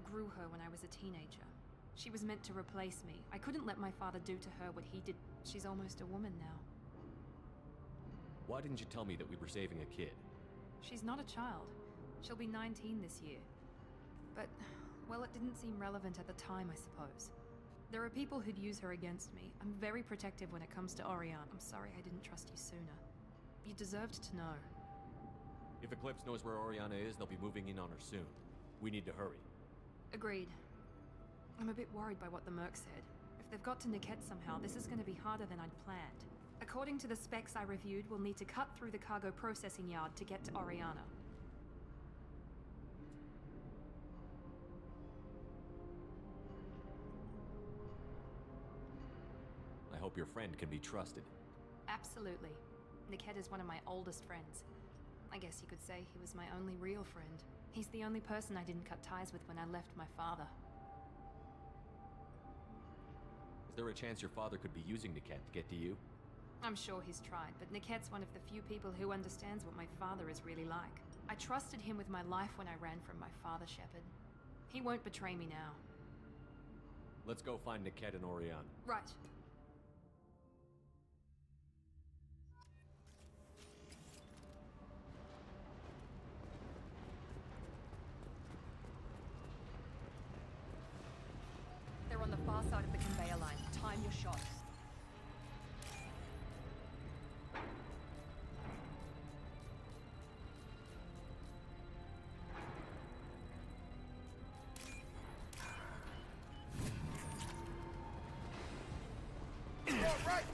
grew her when I was a teenager. She was meant to replace me. I couldn't let my father do to her what he did. She's almost a woman now. Why didn't you tell me that we were saving a kid? She's not a child. She'll be 19 this year. But, well, it didn't seem relevant at the time, I suppose. There are people who'd use her against me. I'm very protective when it comes to Oriana. I'm sorry I didn't trust you sooner. You deserved to know. If Eclipse knows where Oriana is, they'll be moving in on her soon. We need to hurry. Agreed. I'm a bit worried by what the Merc said. If they've got to Niket somehow, this is going to be harder than I'd planned. According to the specs I reviewed, we'll need to cut through the cargo processing yard to get to Oriana. I hope your friend can be trusted. Absolutely. Niket is one of my oldest friends. I guess you could say he was my only real friend. He's the only person I didn't cut ties with when I left my father. Is there a chance your father could be using Niket to get to you? I'm sure he's tried, but Niket's one of the few people who understands what my father is really like. I trusted him with my life when I ran from my father, Shepard. He won't betray me now. Let's go find Niket and Oriana. Right. They're on the far side of the conveyor line. Time your shots. Right.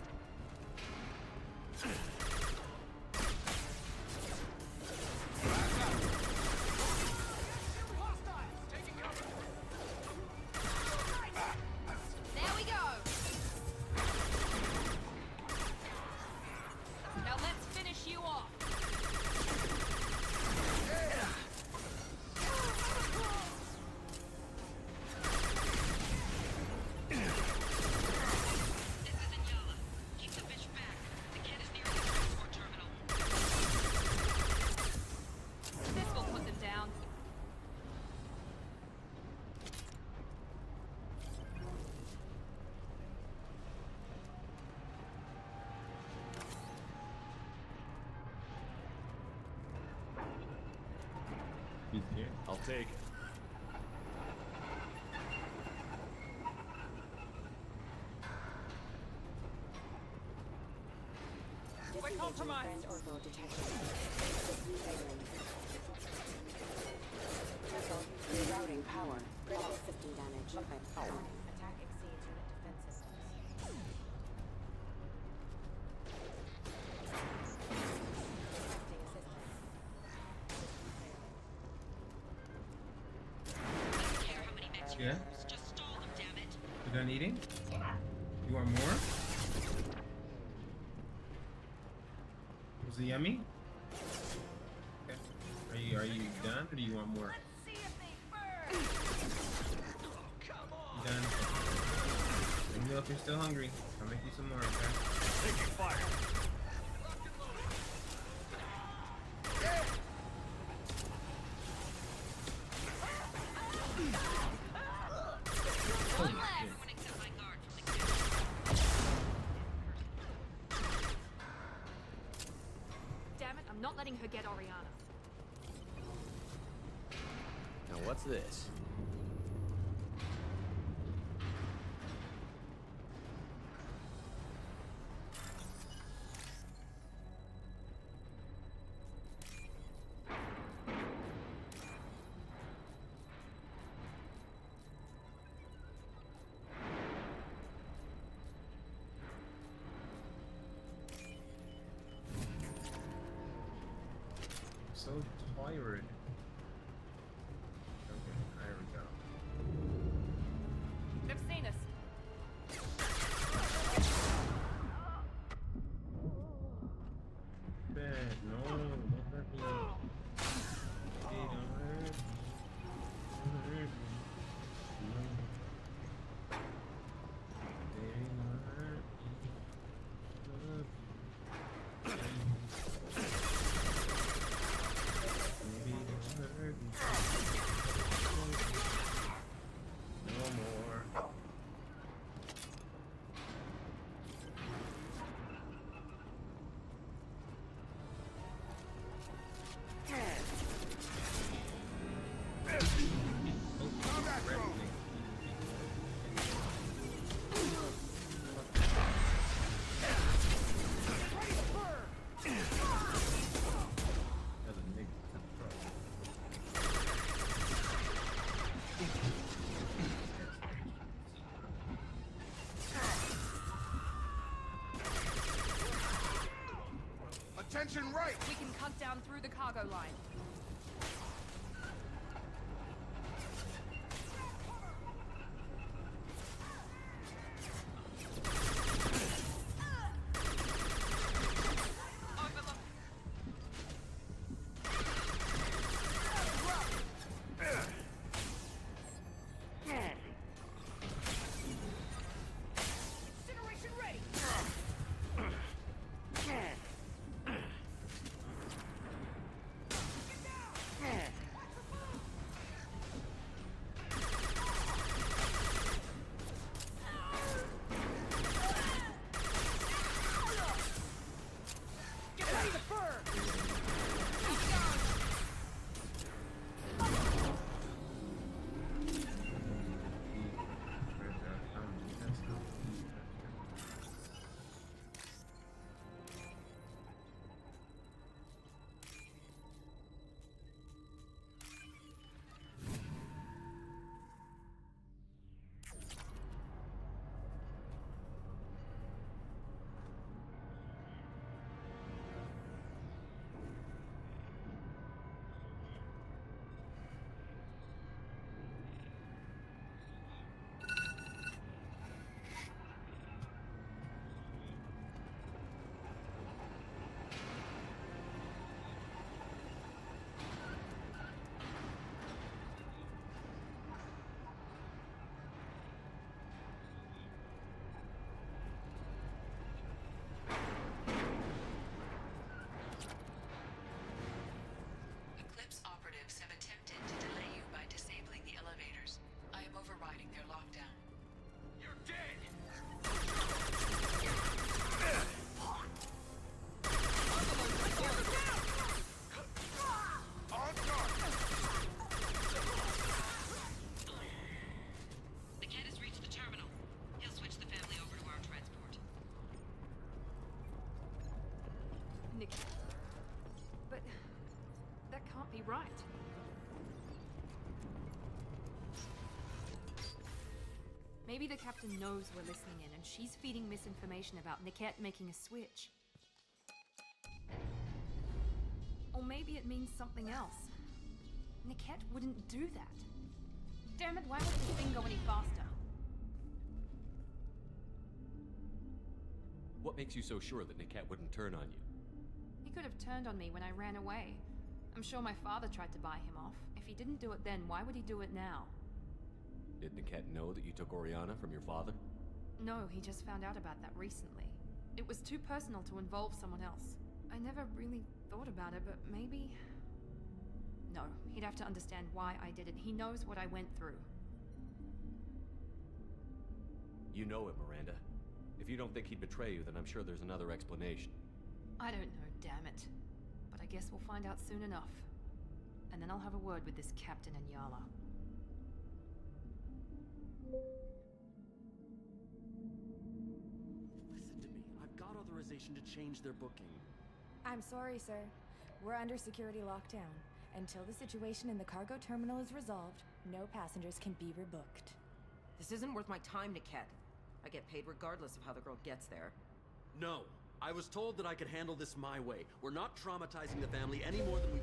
There we go! Now let's finish you off! This will put them down. He's here. I'll take it. We're compromised. Rerouting power. Critical system damage. Attack exceeds unit defense systems. Requesting assistance. System failure. Yeah? You done eating? You want more? Was it yummy? Okay. Are you done, or do you want more? You done? Let me know if you're still hungry. I'll make you some more, okay? Taking fire. Holy shit. Damn it, I'm not letting her get Oriana. Now what's this? So tired. Okay, there we go. They've seen us. Bad. No, don't hurt me. Hey, don't hurt me. Don't hurt me. No. Baby, don't hurt me. Love you. Baby, don't hurt me. No more. Attention right! We can cut down through the cargo line. Incineration ready! Get ready to burn! Eclipse operatives have attempted to delay you by disabling the elevators. I am overriding their lockdown. You're dead! On guard! The cat has reached the terminal. He'll switch the family over to our transport. Nick. But that can't be right. Maybe the captain knows we're listening in and she's feeding misinformation about Niket making a switch. Or maybe it means something else. Niket wouldn't do that. Damn it, why would this thing go any faster? What makes you so sure that Niket wouldn't turn on you? He could have turned on me when I ran away. I'm sure my father tried to buy him off. If he didn't do it then, why would he do it now? Did Niket know that you took Oriana from your father? No, he just found out about that recently. It was too personal to involve someone else. I never really thought about it, but maybe... No, he'd have to understand why I did it. He knows what I went through. You know it, Miranda. If you don't think he'd betray you, then I'm sure there's another explanation. I don't know, damn it. But I guess we'll find out soon enough. And then I'll have a word with this captain and Yala. Listen to me. I've got authorization to change their booking. I'm sorry, sir. We're under security lockdown. Until the situation in the cargo terminal is resolved, no passengers can be rebooked. This isn't worth my time, Niket. I get paid regardless of how the girl gets there. No. I was told that I could handle this my way. We're not traumatizing the family any more than we...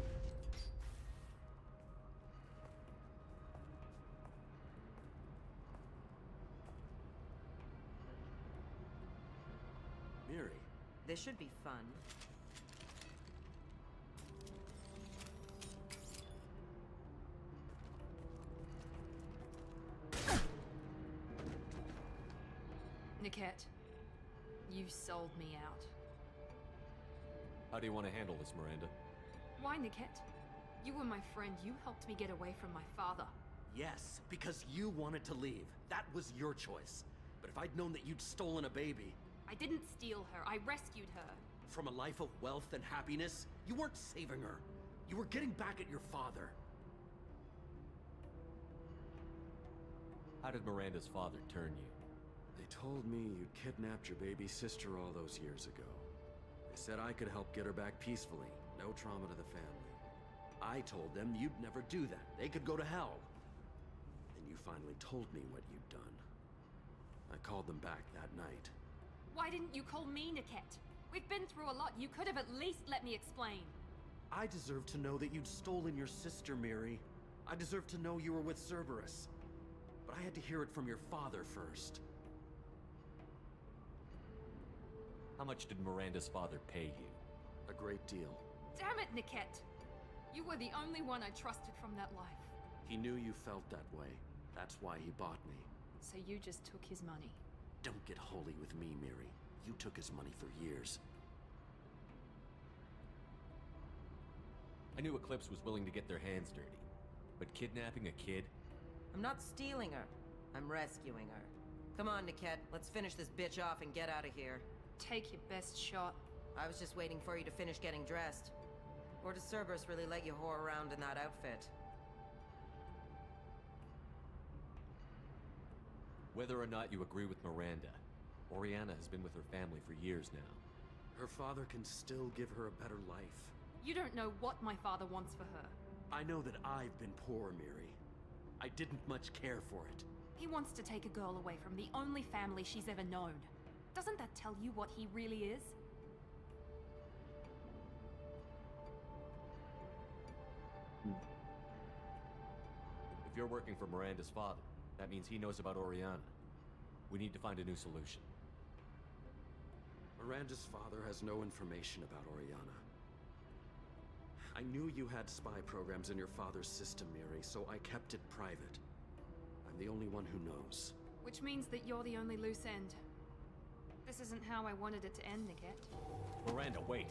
Miri. This should be fun. Niket, you've sold me out. How do you want to handle this, Miranda? Why, Niket? You were my friend. You helped me get away from my father. Yes, because you wanted to leave. That was your choice. But if I'd known that you'd stolen a baby... I didn't steal her. I rescued her. From a life of wealth and happiness, you weren't saving her. You were getting back at your father. How did Miranda's father turn you? They told me you'd kidnapped your baby sister all those years ago. They said I could help get her back peacefully. No trauma to the family. I told them you'd never do that. They could go to hell. Then you finally told me what you'd done. I called them back that night. Why didn't you call me, Niket? We've been through a lot. You could have at least let me explain. I deserve to know that you'd stolen your sister, Miri. I deserve to know you were with Cerberus. But I had to hear it from your father first. How much did Miranda's father pay you? A great deal. Damn it, Niket! You were the only one I trusted from that life. He knew you felt that way. That's why he bought me. So you just took his money. Don't get holy with me, Miri. You took his money for years. I knew Eclipse was willing to get their hands dirty. But kidnapping a kid? I'm not stealing her. I'm rescuing her. Come on, Niket. Let's finish this bitch off and get out of here. Take your best shot. I was just waiting for you to finish getting dressed. Or does Cerberus really let you whore around in that outfit? Whether or not you agree with Miranda, Oriana has been with her family for years now. Her father can still give her a better life. You don't know what my father wants for her. I know that I've been poor, Miri. I didn't much care for it. He wants to take a girl away from the only family she's ever known. Doesn't that tell you what he really is? If you're working for Miranda's father, that means he knows about Oriana. We need to find a new solution. Miranda's father has no information about Oriana. I knew you had spy programs in your father's system, Miri, so I kept it private. I'm the only one who knows. Which means that you're the only loose end. This isn't how I wanted it to end, Niket. Miranda, wait.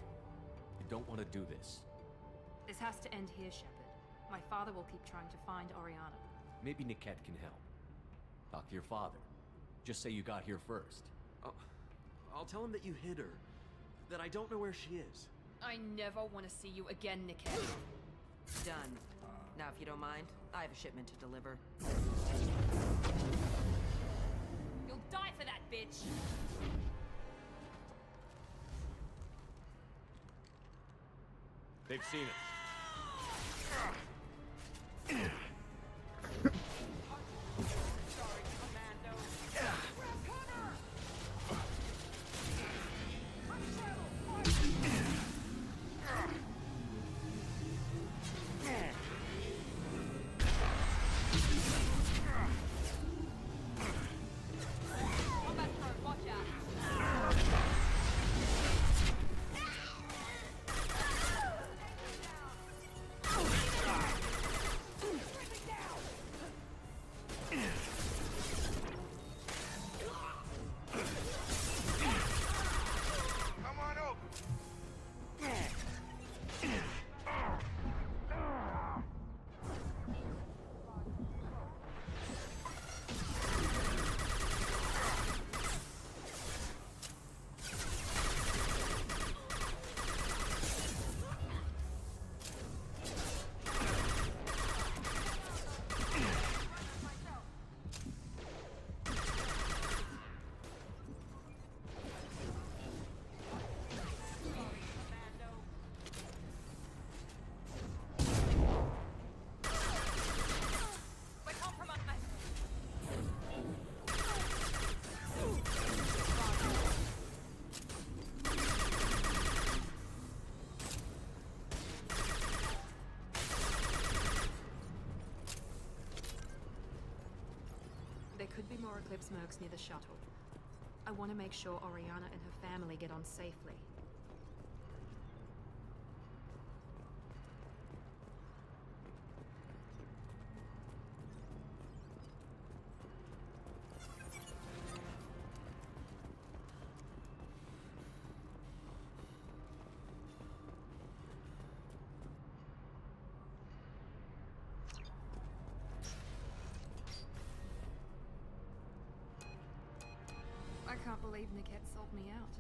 You don't want to do this. This has to end here, Shepard. My father will keep trying to find Oriana. Maybe Niket can help. Talk to your father. Just say you got here first. I'll tell him that you hid her. That I don't know where she is. I never want to see you again, Niket. Done. Now, if you don't mind, I have a shipment to deliver. You'll die for that, bitch! They've seen it. more Eclipse mercs near the shuttle. I want to make sure Oriana and her family get on safely. I can't believe Niket sold me out.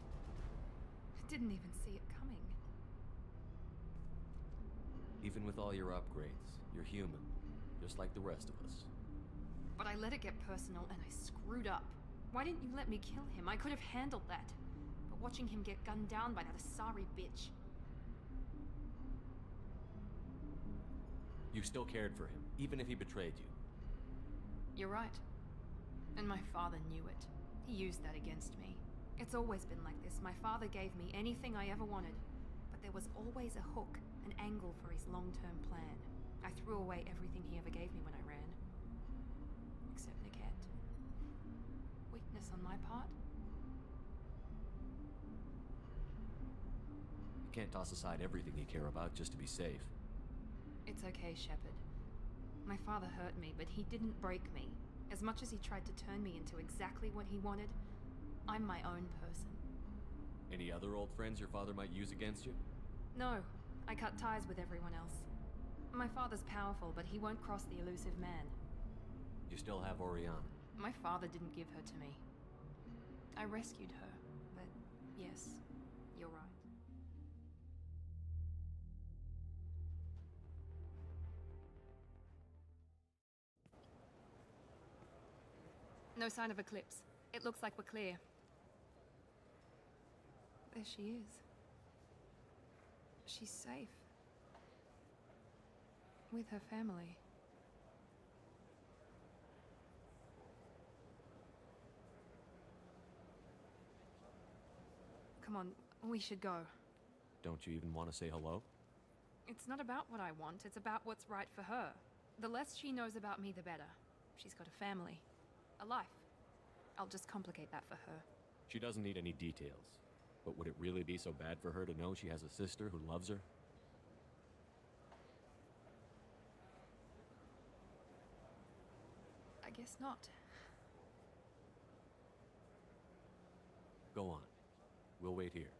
I didn't even see it coming. Even with all your upgrades, you're human, just like the rest of us. But I let it get personal and I screwed up. Why didn't you let me kill him? I could have handled that. But watching him get gunned down by that Asari bitch. You still cared for him, even if he betrayed you. You're right. And my father knew it. He used that against me. It's always been like this. My father gave me anything I ever wanted. But there was always a hook, an angle for his long-term plan. I threw away everything he ever gave me when I ran. Except Niket. Weakness on my part? You can't toss aside everything you care about just to be safe. It's okay, Shepard. My father hurt me, but he didn't break me. As much as he tried to turn me into exactly what he wanted, I'm my own person. Any other old friends your father might use against you? No, I cut ties with everyone else. My father's powerful, but he won't cross the elusive man. You still have Oriana. My father didn't give her to me. I rescued her, but yes, you're right. No sign of Eclipse. It looks like we're clear. There she is. She's safe. With her family. Come on, we should go. Don't you even want to say hello? It's not about what I want, it's about what's right for her. The less she knows about me, the better. She's got a family. A life. I'll just complicate that for her. She doesn't need any details. But would it really be so bad for her to know she has a sister who loves her? I guess not. Go on. We'll wait here.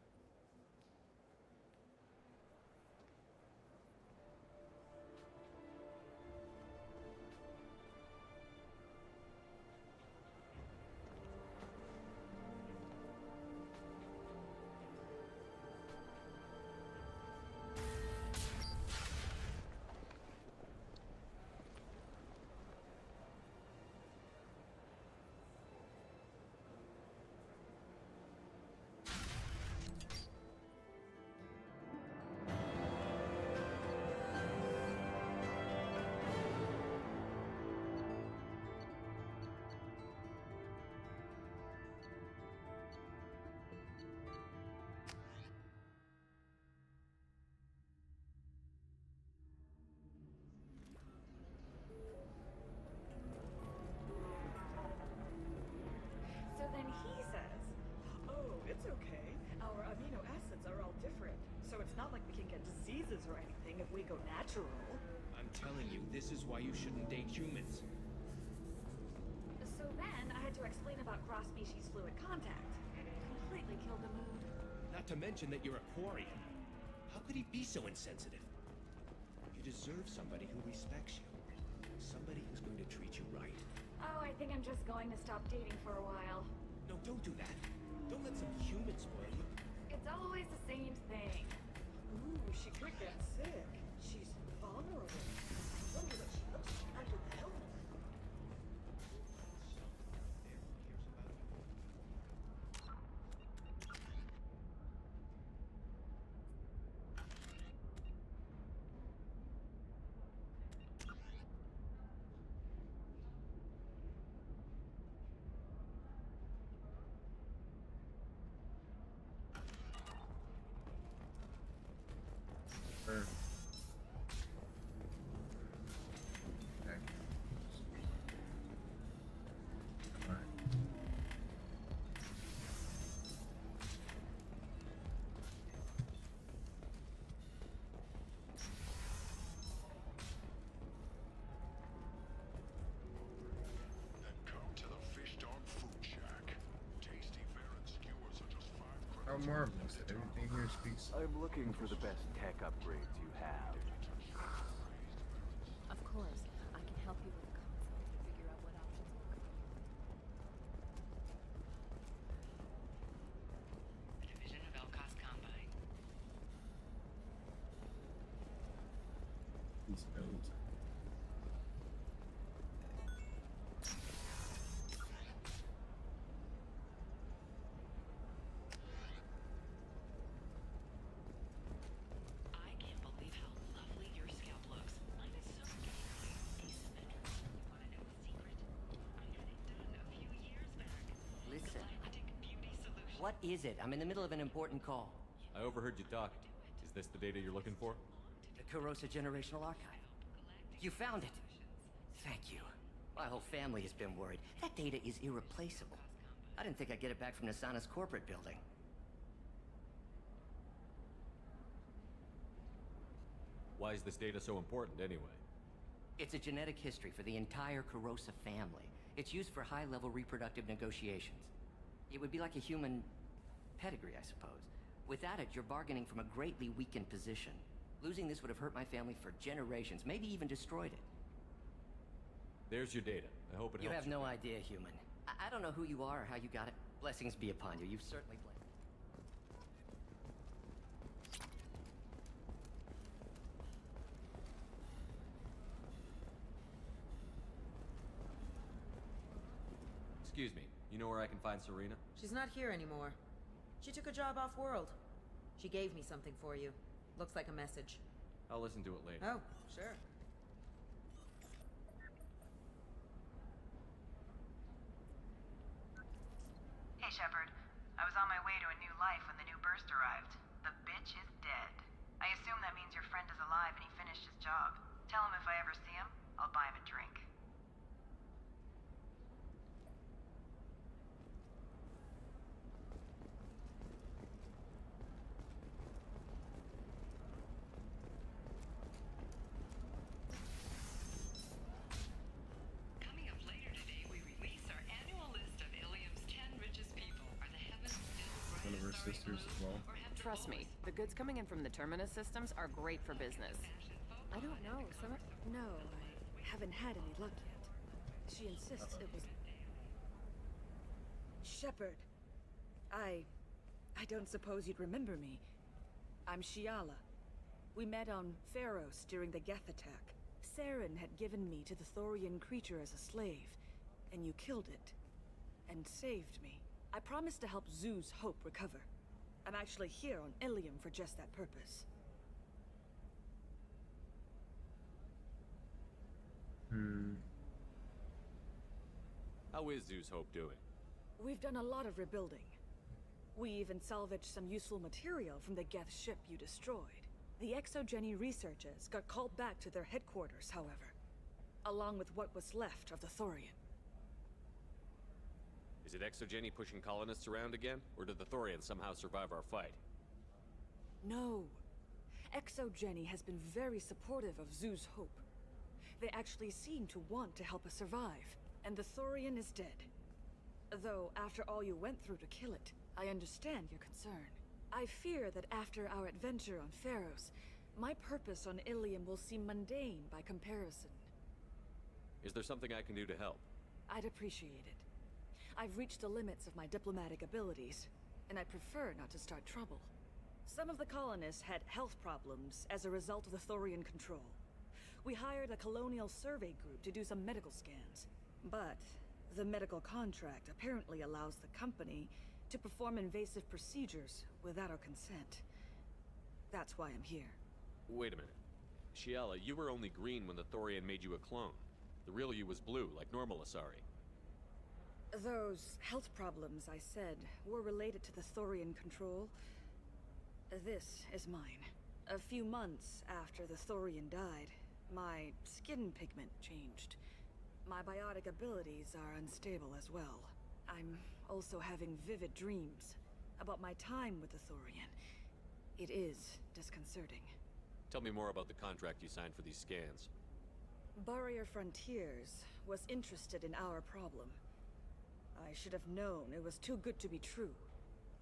So then he says, oh, it's okay. Our amino acids are all different. So it's not like we can get diseases or anything if we go natural. I'm telling you, this is why you shouldn't date humans. So then I had to explain about cross-species fluid contact. Completely killed the mood. Not to mention that you're a Quarian. How could he be so insensitive? You deserve somebody who respects you. Somebody who's going to treat you right. Oh, I think I'm just going to stop dating for a while. No, don't do that. Don't let some human spoil you. It's always the same thing. Ooh, she could get sick. She's vulnerable. I wonder what she looks like under the helmet. How marvelous that everything here speaks. I'm looking for the best tech upgrades you have. Of course, I can help you with the console to figure out what options work. The division of Elcos Combine. These builds. I can't believe how lovely your scalp looks. Mine is so beautifully asymmetrical. You want to know a secret? I had it done a few years back. Listen. Galactic Beauty Solutions. What is it? I'm in the middle of an important call. I overheard you talking. Is this the data you're looking for? The Carosa Generational Archive. You found it. Thank you. My whole family has been worried. That data is irreplaceable. I didn't think I'd get it back from Nasana's corporate building. Why is this data so important anyway? It's a genetic history for the entire Carosa family. It's used for high-level reproductive negotiations. It would be like a human pedigree, I suppose. Without it, you're bargaining from a greatly weakened position. Losing this would have hurt my family for generations, maybe even destroyed it. There's your data. I hope it helps. You have no idea, human. I don't know who you are or how you got it. Blessings be upon you. You've certainly blessed. Excuse me. You know where I can find Serena? She's not here anymore. She took a job off-world. She gave me something for you. Looks like a message. I'll listen to it later. Oh, sure. Hey, Shepard. I was on my way to a new life when the new burst arrived. The bitch is dead. I assume that means your friend is alive and he finished his job. Tell him if I ever see him, I'll buy him a drink. Coming up later today, we release our annual list of Ilium's 10 richest people. Are the heavens still One of her sisters as well. Trust me, the goods coming in from the Terminus systems are great for business. I don't know. No, I haven't had any luck yet. She insists it was... Shepard, I don't suppose you'd remember me. I'm Shiala. We met on Pharos during the Geth attack. Saren had given me to the Thorian creature as a slave, and you killed it. And saved me. I promised to help Zoo's Hope recover. I'm actually here on Ilium for just that purpose. How is Zeus Hope doing? We've done a lot of rebuilding. We even salvaged some useful material from the Geth ship you destroyed. The Exogeny researchers got called back to their headquarters, however, along with what was left of the Thorian. Is it Exogeny pushing colonists around again? Or did the Thorians somehow survive our fight? No. Exogeny has been very supportive of Zoo's Hope. They actually seem to want to help us survive, and the Thorian is dead. Though, after all you went through to kill it, I understand your concern. I fear that after our adventure on Pharos, my purpose on Ilium will seem mundane by comparison. Is there something I can do to help? I'd appreciate it. I've reached the limits of my diplomatic abilities, and I prefer not to start trouble. Some of the colonists had health problems as a result of the Thorian control. We hired a colonial survey group to do some medical scans. But the medical contract apparently allows the company to perform invasive procedures without our consent. That's why I'm here. Wait a minute. Shiala, you were only green when the Thorian made you a clone. The real you was blue, like normal Asari. Those health problems I said were related to the Thorian control. This is mine. A few months after the Thorian died, my skin pigment changed. My biotic abilities are unstable as well. I'm also having vivid dreams about my time with the Thorian. It is disconcerting. Tell me more about the contract you signed for these scans. Barrier Frontiers was interested in our problem. I should have known it was too good to be true,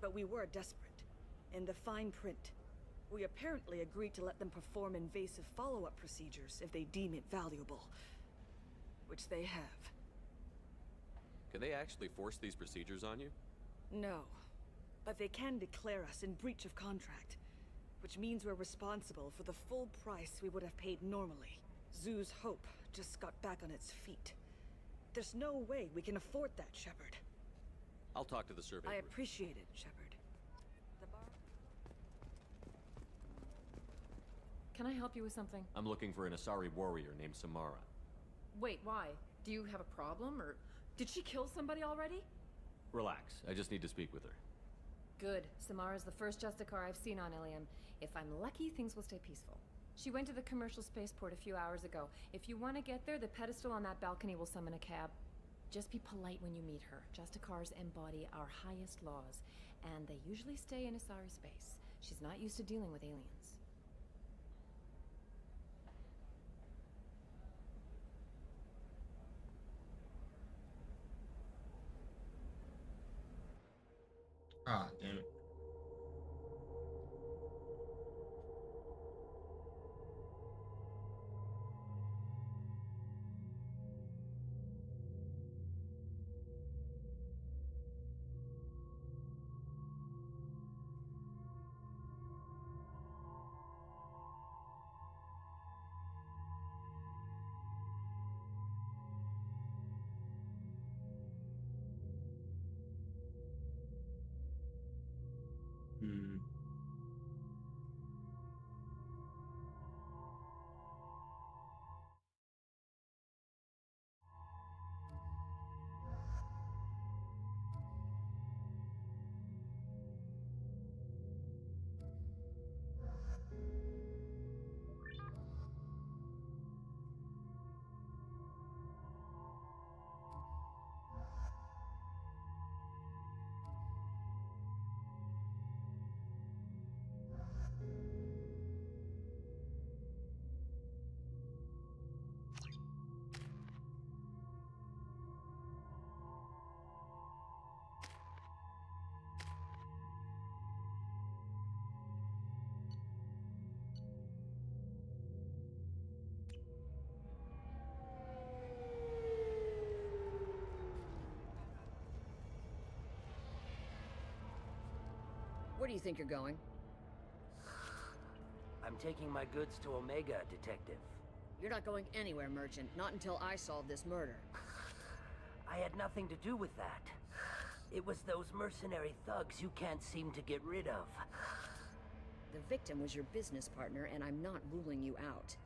but we were desperate. in the fine print. We apparently agreed to let them perform invasive follow-up procedures if they deem it valuable. Which they have. Can they actually force these procedures on you? No. But they can declare us in breach of contract. Which means we're responsible for the full price we would have paid normally. Zoo's hope just got back on its feet. There's no way we can afford that, Shepard. I'll talk to the survey I group. appreciate it, Shepard. Can I help you with something? I'm looking for an Asari warrior named Samara. Wait, why? Do you have a problem, or did she kill somebody already? Relax, I just need to speak with her. Good. Samara's the first Justicar I've seen on Ilium. If I'm lucky, things will stay peaceful. She went to the commercial spaceport a few hours ago. If you want to get there, the pedestal on that balcony will summon a cab. Just be polite when you meet her. Justicars embody our highest laws, and they usually stay in Asari space. She's not used to dealing with aliens. Ah, damn it. Hmm. Where do you think you're going? I'm taking my goods to Omega, Detective. You're not going anywhere, Merchant. Not until I solve this murder. I had nothing to do with that. It was those mercenary thugs you can't seem to get rid of. The victim was your business partner, and I'm not ruling you out.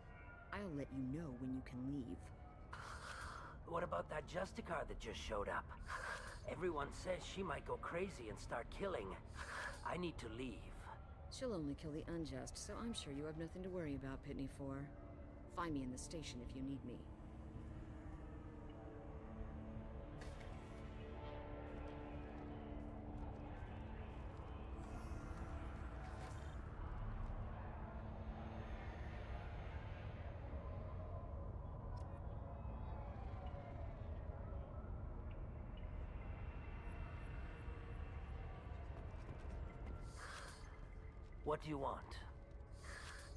I'll let you know when you can leave. What about that Justicar that just showed up? Everyone says she might go crazy and start killing. I need to leave. She'll only kill the unjust, so I'm sure you have nothing to worry about, Pitney 4. Find me in the station if you need me. What do you want?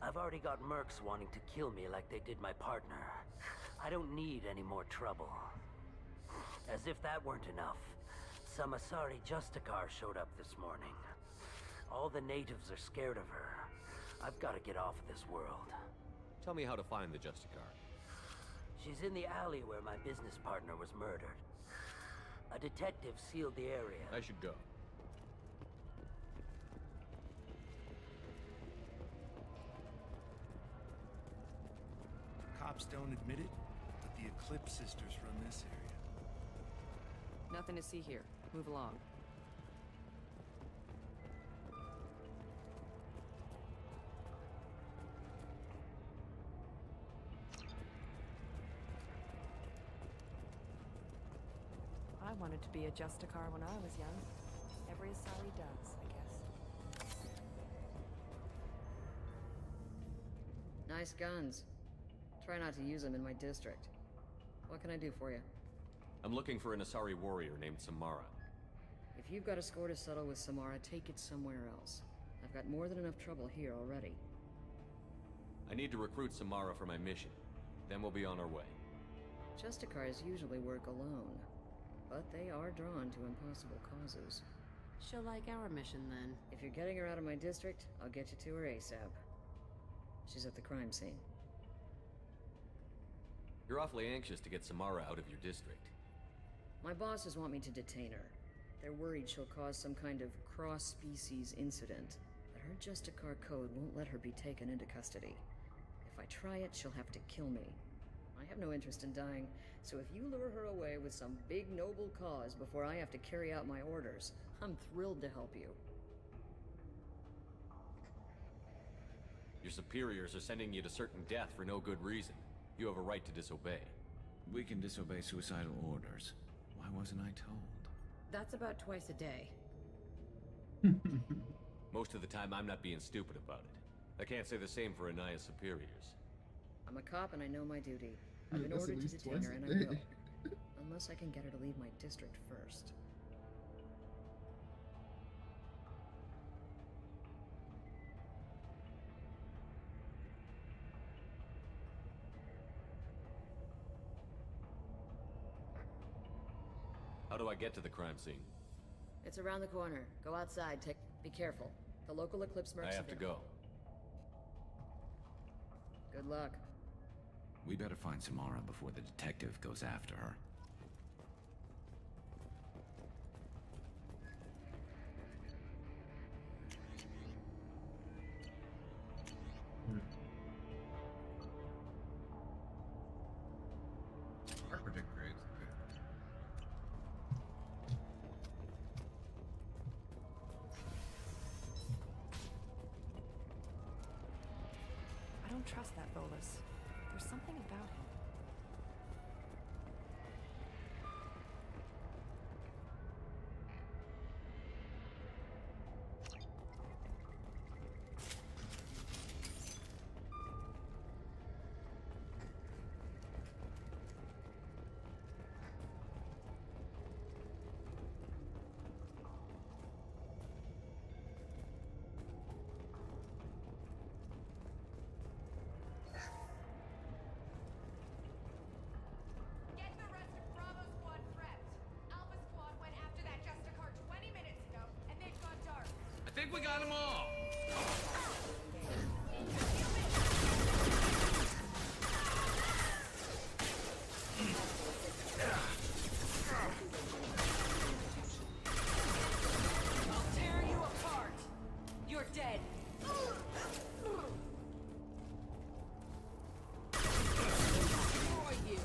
I've already got mercs wanting to kill me like they did my partner. I don't need any more trouble. As if that weren't enough, some Asari Justicar showed up this morning. All the natives are scared of her. I've got to get off of this world. Tell me how to find the Justicar. She's in the alley where my business partner was murdered. A detective sealed the area. I should go. Cops don't admit it, but the Eclipse sisters run this area. Nothing to see here. Move along. I wanted to be a Justicar when I was young. Every Asari does, I guess. Nice guns. Try not to use them in my district. What can I do for you? I'm looking for an Asari warrior named Samara. If you've got a score to settle with Samara, take it somewhere else. I've got more than enough trouble here already. I need to recruit Samara for my mission. Then we'll be on our way. Justicars usually work alone, but they are drawn to impossible causes. She'll like our mission, then. If you're getting her out of my district, I'll get you to her ASAP. She's at the crime scene. You're awfully anxious to get Samara out of your district. My bosses want me to detain her. They're worried she'll cause some kind of cross-species incident, but her Justicar code won't let her be taken into custody. If I try it, she'll have to kill me. I have no interest in dying, so if you lure her away with some big noble cause before I have to carry out my orders, I'm thrilled to help you. Your superiors are sending you to certain death for no good reason. You have a right to disobey. We can disobey suicidal orders. Why wasn't I told? That's about twice a day. Most of the time, I'm not being stupid about it. I can't say the same for Anaya's superiors. I'm a cop and I know my duty. I've been That's at ordered to least detain twice her a and I day. will. Unless I can get her to leave my district first. How do I get to the crime scene? It's around the corner. Go outside. Be careful. The local Eclipse mercs I have to go. Good luck. We better find Samara before the detective goes after her. Architect grades. I don't trust that Bolus. There's something about him. I think we got them all. I'll tear you apart. You're dead. Destroy you.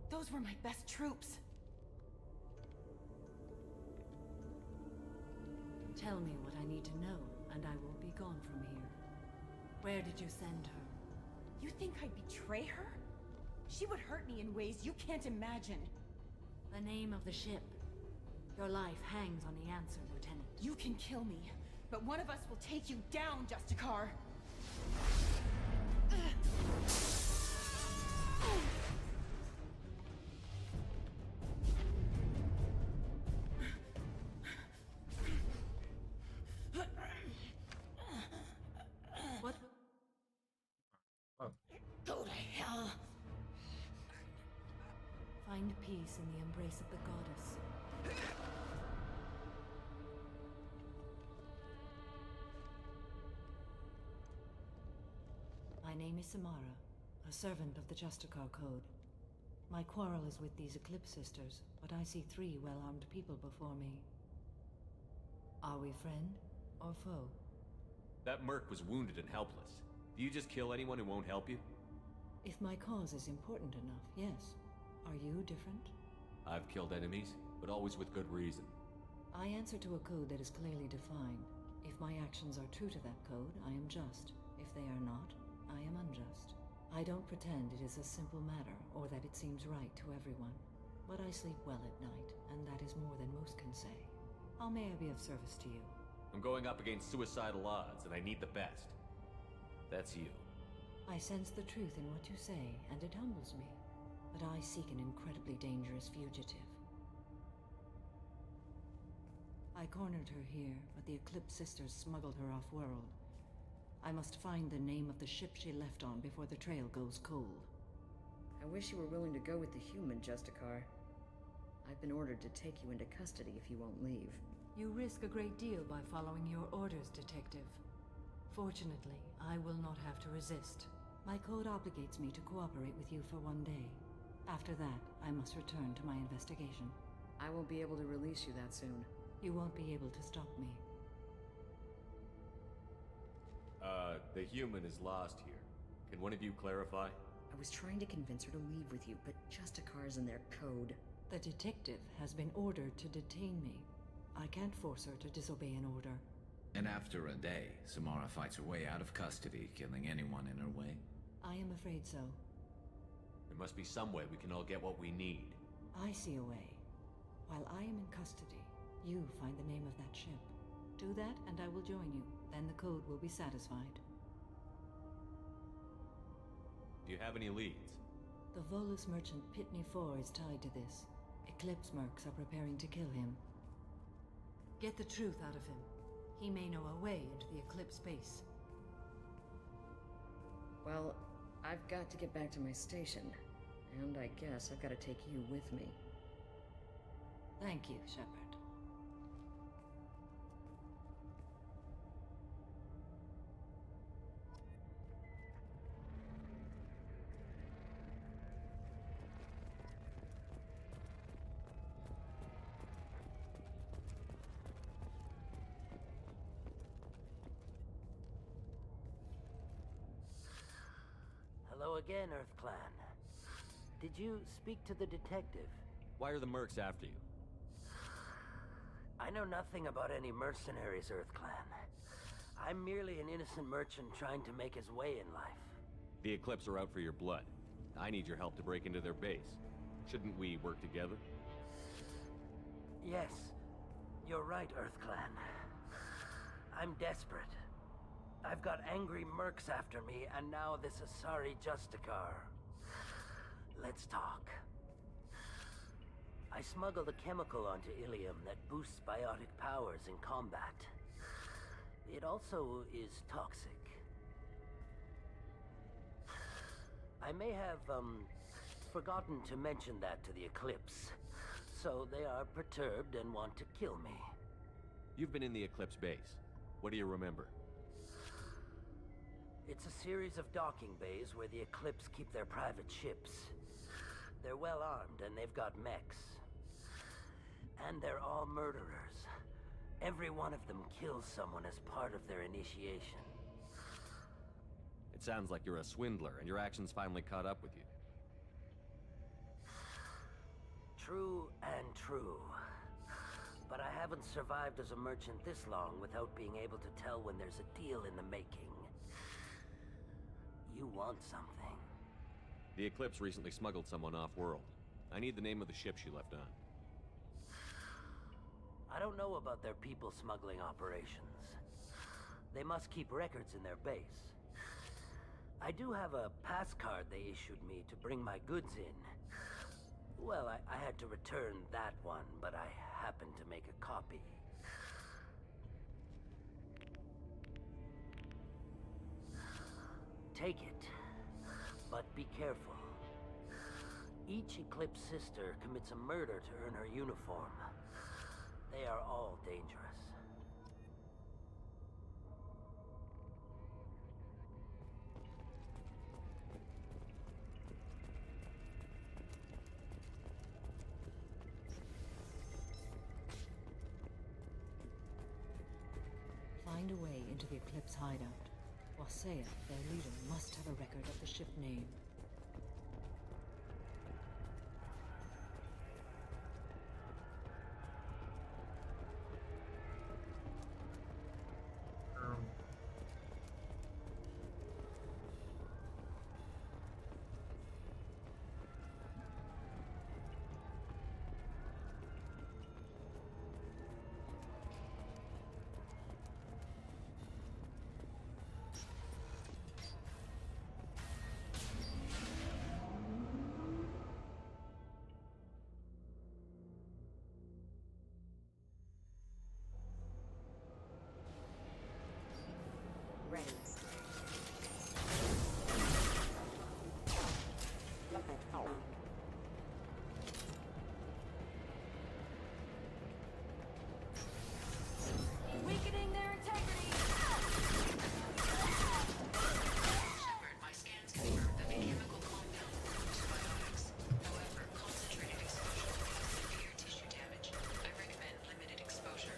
Those were my best troops. Tell me what I need to know, and I will be gone from here. Where did you send her? You think I'd betray her? She would hurt me in ways you can't imagine. The name of the ship. Your life hangs on the answer, Lieutenant. You can kill me, but one of us will take you down, Justicar. What? Go to hell. Find peace in the embrace of the goddess. My name is Samara, a servant of the Justicar Code. My quarrel is with these Eclipse Sisters, but I see 3 well-armed people before me. Are we friend or foe? That merc was wounded and helpless. Do you just kill anyone who won't help you? If my cause is important enough, yes. Are you different? I've killed enemies, but always with good reason. I answer to a code that is clearly defined. If my actions are true to that code, I am just. If they are not, I am unjust. I don't pretend it is a simple matter, or that it seems right to everyone. But I sleep well at night, and that is more than most can say. How may I be of service to you? I'm going up against suicidal odds, and I need the best. That's you. I sense the truth in what you say, and it humbles me. But I seek an incredibly dangerous fugitive. I cornered her here, but the Eclipse Sisters smuggled her off-world. I must find the name of the ship she left on before the trail goes cold. I wish you were willing to go with the human, Justicar. I've been ordered to take you into custody if you won't leave. You risk a great deal by following your orders, Detective. Fortunately, I will not have to resist. My code obligates me to cooperate with you for 1 day. After that, I must return to my investigation. I won't be able to release you that soon. You won't be able to stop me. The human is lost here. Can one of you clarify? I was trying to convince her to leave with you, but Justicar's in their code. The detective has been ordered to detain me. I can't force her to disobey an order. And after a day, Samara fights her way out of custody, killing anyone in her way? I am afraid so. There must be some way we can all get what we need. I see a way. While I am in custody, you find the name of that ship. Do that, and I will join you. Then the code will be satisfied. Do you have any leads? The Volus merchant Pitney 4 is tied to this. Eclipse mercs are preparing to kill him. Get the truth out of him. He may know a way into the Eclipse base. Well, I've got to get back to my station. And I guess I've got to take you with me. Thank you, Shepard. Hello again, Earth Clan. Did you speak to the detective? Why are the mercs after you? I know nothing about any mercenaries, Earth Clan. I'm merely an innocent merchant trying to make his way in life. The Eclipse are out for your blood. I need your help to break into their base. Shouldn't we work together? Yes, you're right, Earth Clan. I'm desperate. I've got angry mercs after me, and now this Asari Justicar. Let's talk. I smuggled a chemical onto Ilium that boosts biotic powers in combat. It also is toxic. I may have, forgotten to mention that to the Eclipse, so they are perturbed and want to kill me. You've been in the Eclipse base. What do you remember? It's a series of docking bays where the Eclipse keep their private ships. They're well armed and they've got mechs. And they're all murderers. Every one of them kills someone as part of their initiation. It sounds like you're a swindler and your actions finally caught up with you. true. But I haven't survived as a merchant this long without being able to tell when there's a deal in the making. You want something. The Eclipse recently smuggled someone off-world. I need the name of the ship she left on. I don't know about their people smuggling operations. They must keep records in their base. I do have a pass card they issued me to bring my goods in. Well, I had to return that one, but I happened to make a copy. Take it, but be careful. Each Eclipse sister commits a murder to earn her uniform. They are all dangerous. Find a way into the Eclipse hideout. Wasea, their leader, must have a record of the ship name. Ready. Weakening their integrity! Shepard, my scans confirm that the chemical compound causes biotics. However, concentrated exposure will cause severe tissue damage. I recommend limited exposure.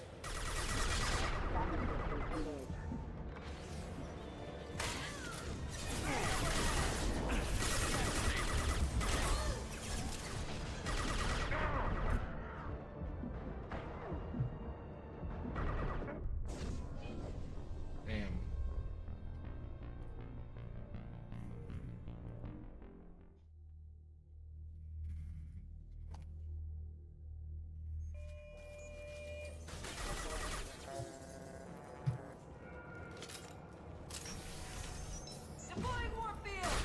Damn. Deploying warfield!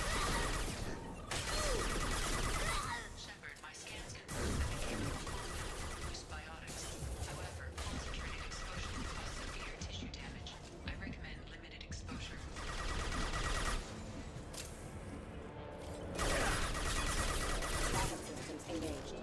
Shepard, my scans confirm that the chemical compound will produce biotics. However, concentrated exposure will cause severe tissue damage. I recommend limited exposure. Backup systems engaged.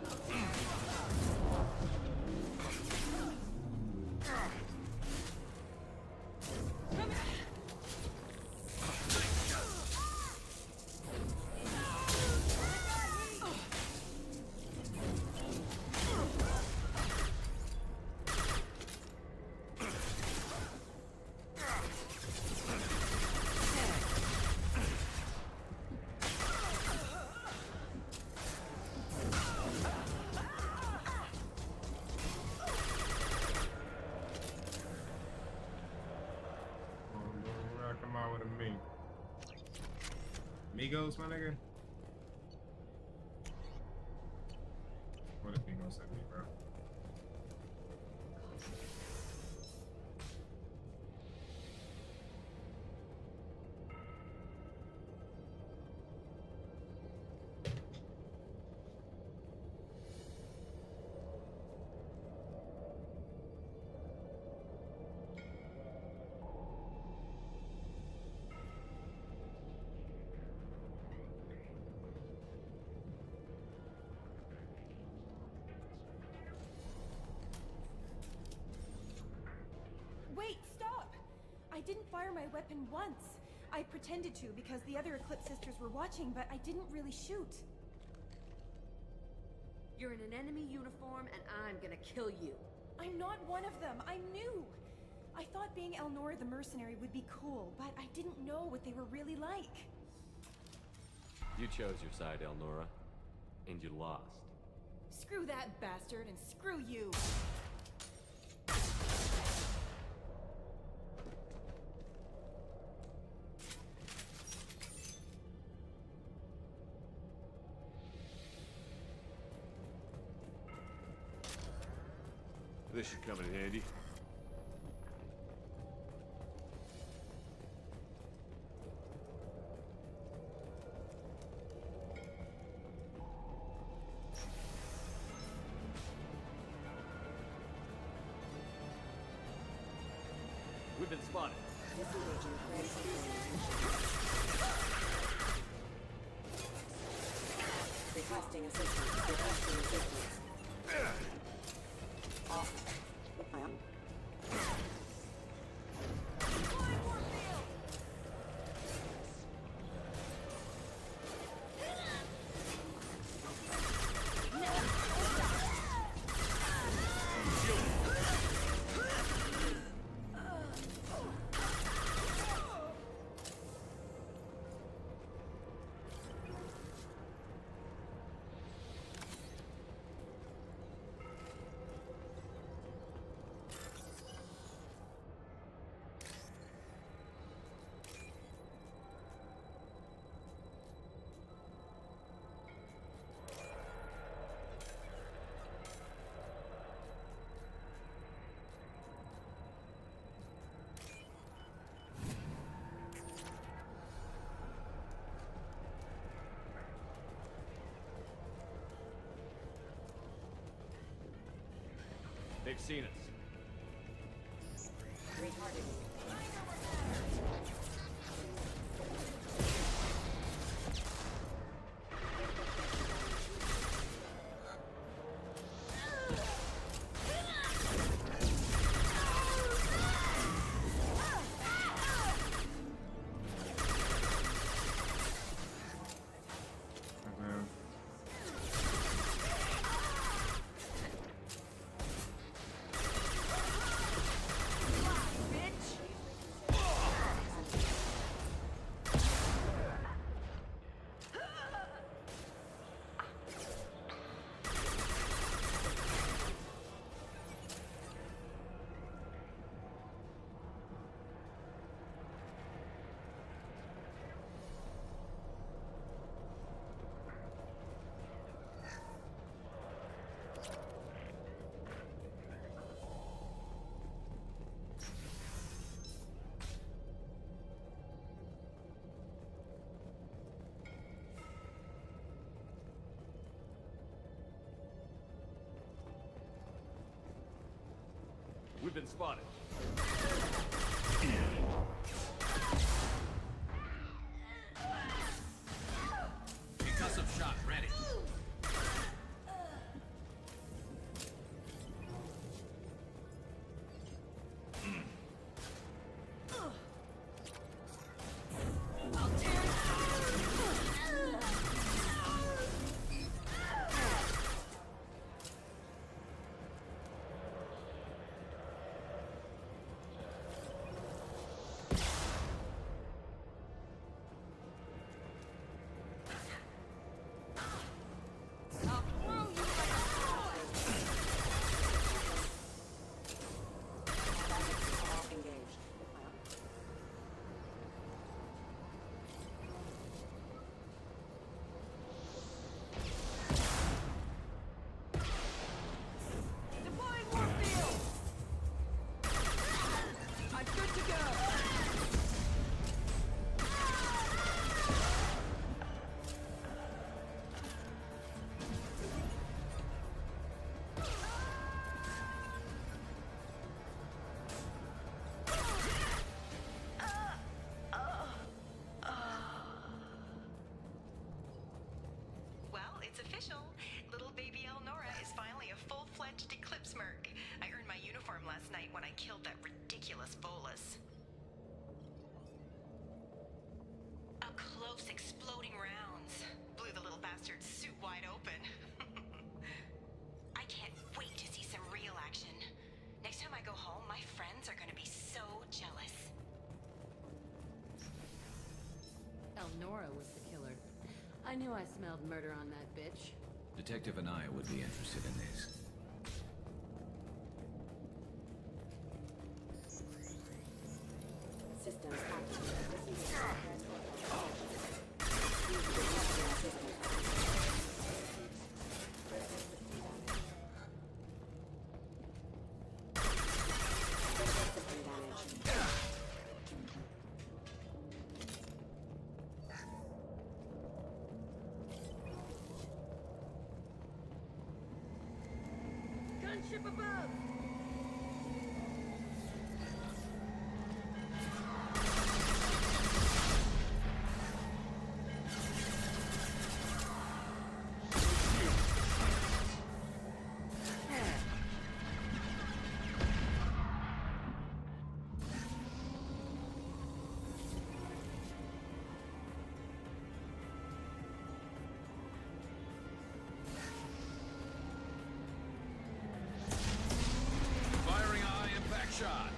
Come out with a me. Migos, my nigga. What if Migos at me, bro? Wait, stop! I didn't fire my weapon once. I pretended to because the other Eclipse sisters were watching, but I didn't really shoot. You're in an enemy uniform, and I'm gonna kill you. I'm not one of them. I'm new. I thought being Elnora the mercenary would be cool, but I didn't know what they were really like. You chose your side, Elnora, and you lost. Screw that bastard and screw you! This should come in handy. We've been spotted. Requesting assistance. Requesting assistance. They've seen us. We've been spotted. Concussive shot ready. It's official. Little baby Elnora is finally a full-fledged Eclipse merc. I earned my uniform last night when I killed that ridiculous bolus. Up close, exploding rounds. Blew the little bastard's suit wide open. I can't wait to see some real action. Next time I go home, my friends are gonna be so jealous. Elnora was the killer. I knew I smelled murder on that bitch. Detective Anaya would be interested in this. Systems active. Gunship above! Firing a high impact shot.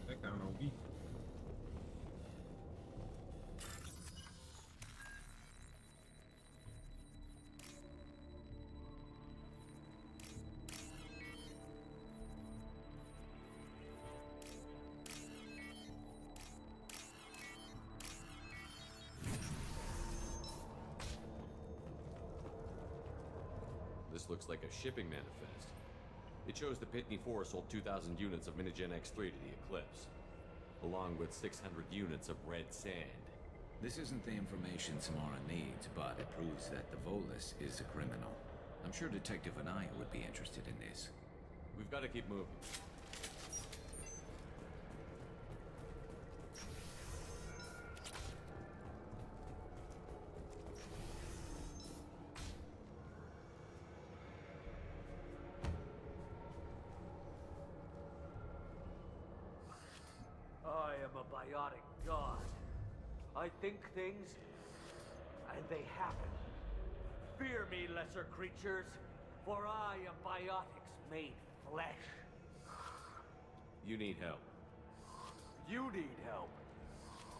That kind of weak. This looks like a shipping manifest. It shows the Pitney 4 sold 2,000 units of Minigen X3 to the Eclipse, along with 600 units of red sand. This isn't the information Samara needs, but it proves that the Volus is a criminal. I'm sure Detective Anaya would be interested in this. We've got to keep moving. I am a biotic god. I think things, and they happen. Fear me, lesser creatures, for I am biotics made flesh. You need help. You need help,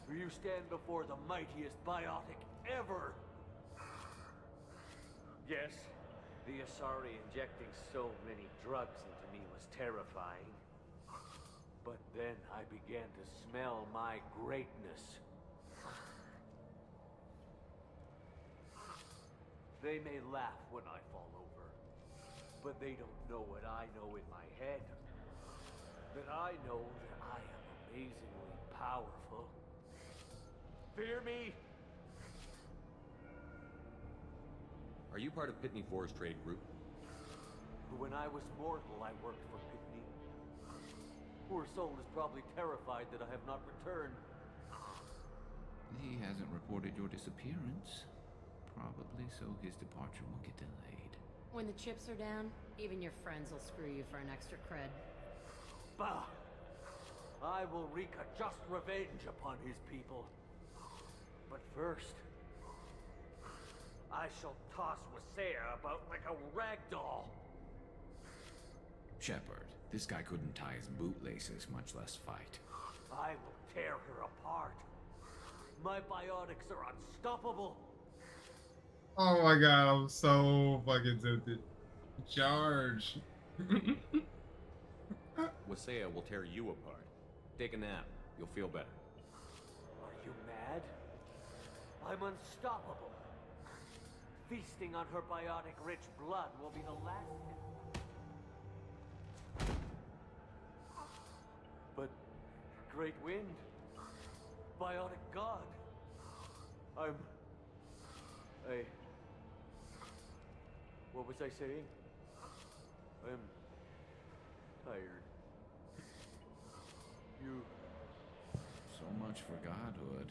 for you stand before the mightiest biotic ever. Yes, the Asari injecting so many drugs into me was terrifying. But then I began to smell my greatness. They may laugh when I fall over, but they don't know what I know in my head. That I know that I am amazingly powerful. Fear me? Are you part of Pitney 4's trade group? When I was mortal, I worked for Pitney. Poor soul is probably terrified that I have not returned. He hasn't reported your disappearance. Probably so his departure won't get delayed. When the chips are down, even your friends will screw you for an extra cred. Bah! I will wreak a just revenge upon his people. But first, I shall toss Wasea about like a rag doll. Shepard, this guy couldn't tie his bootlaces, much less fight. I will tear her apart. My biotics are unstoppable. Oh my god, I'm so fucking tempted. Charge. Wasea will tear you apart. Take a nap. You'll feel better. Are you mad? I'm unstoppable. Feasting on her biotic-rich blood will be the last. But Great Wind, biotic god. What was I saying? I'm tired. You... So much much for godhood.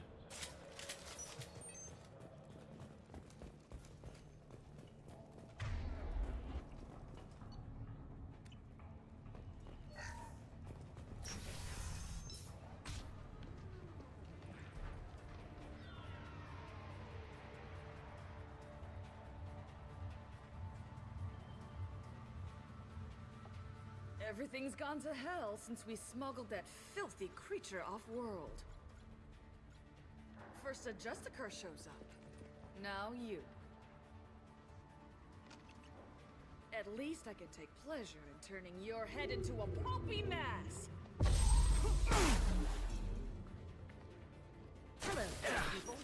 Everything's gone to hell since we smuggled that filthy creature off-world. First a Justicar shows up. Now you. At least I can take pleasure in turning your head into a pulpy mass! Hello, people.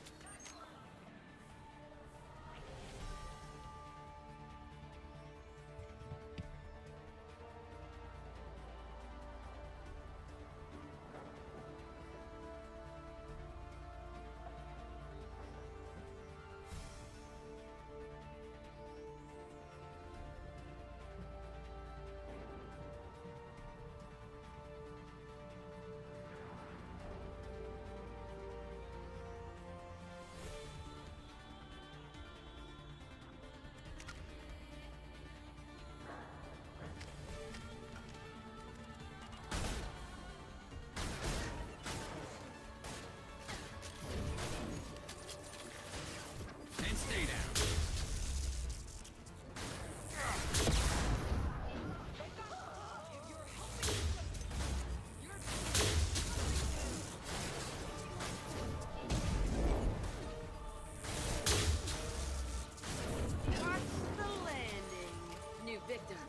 And stay down. Mark the landing. New victims.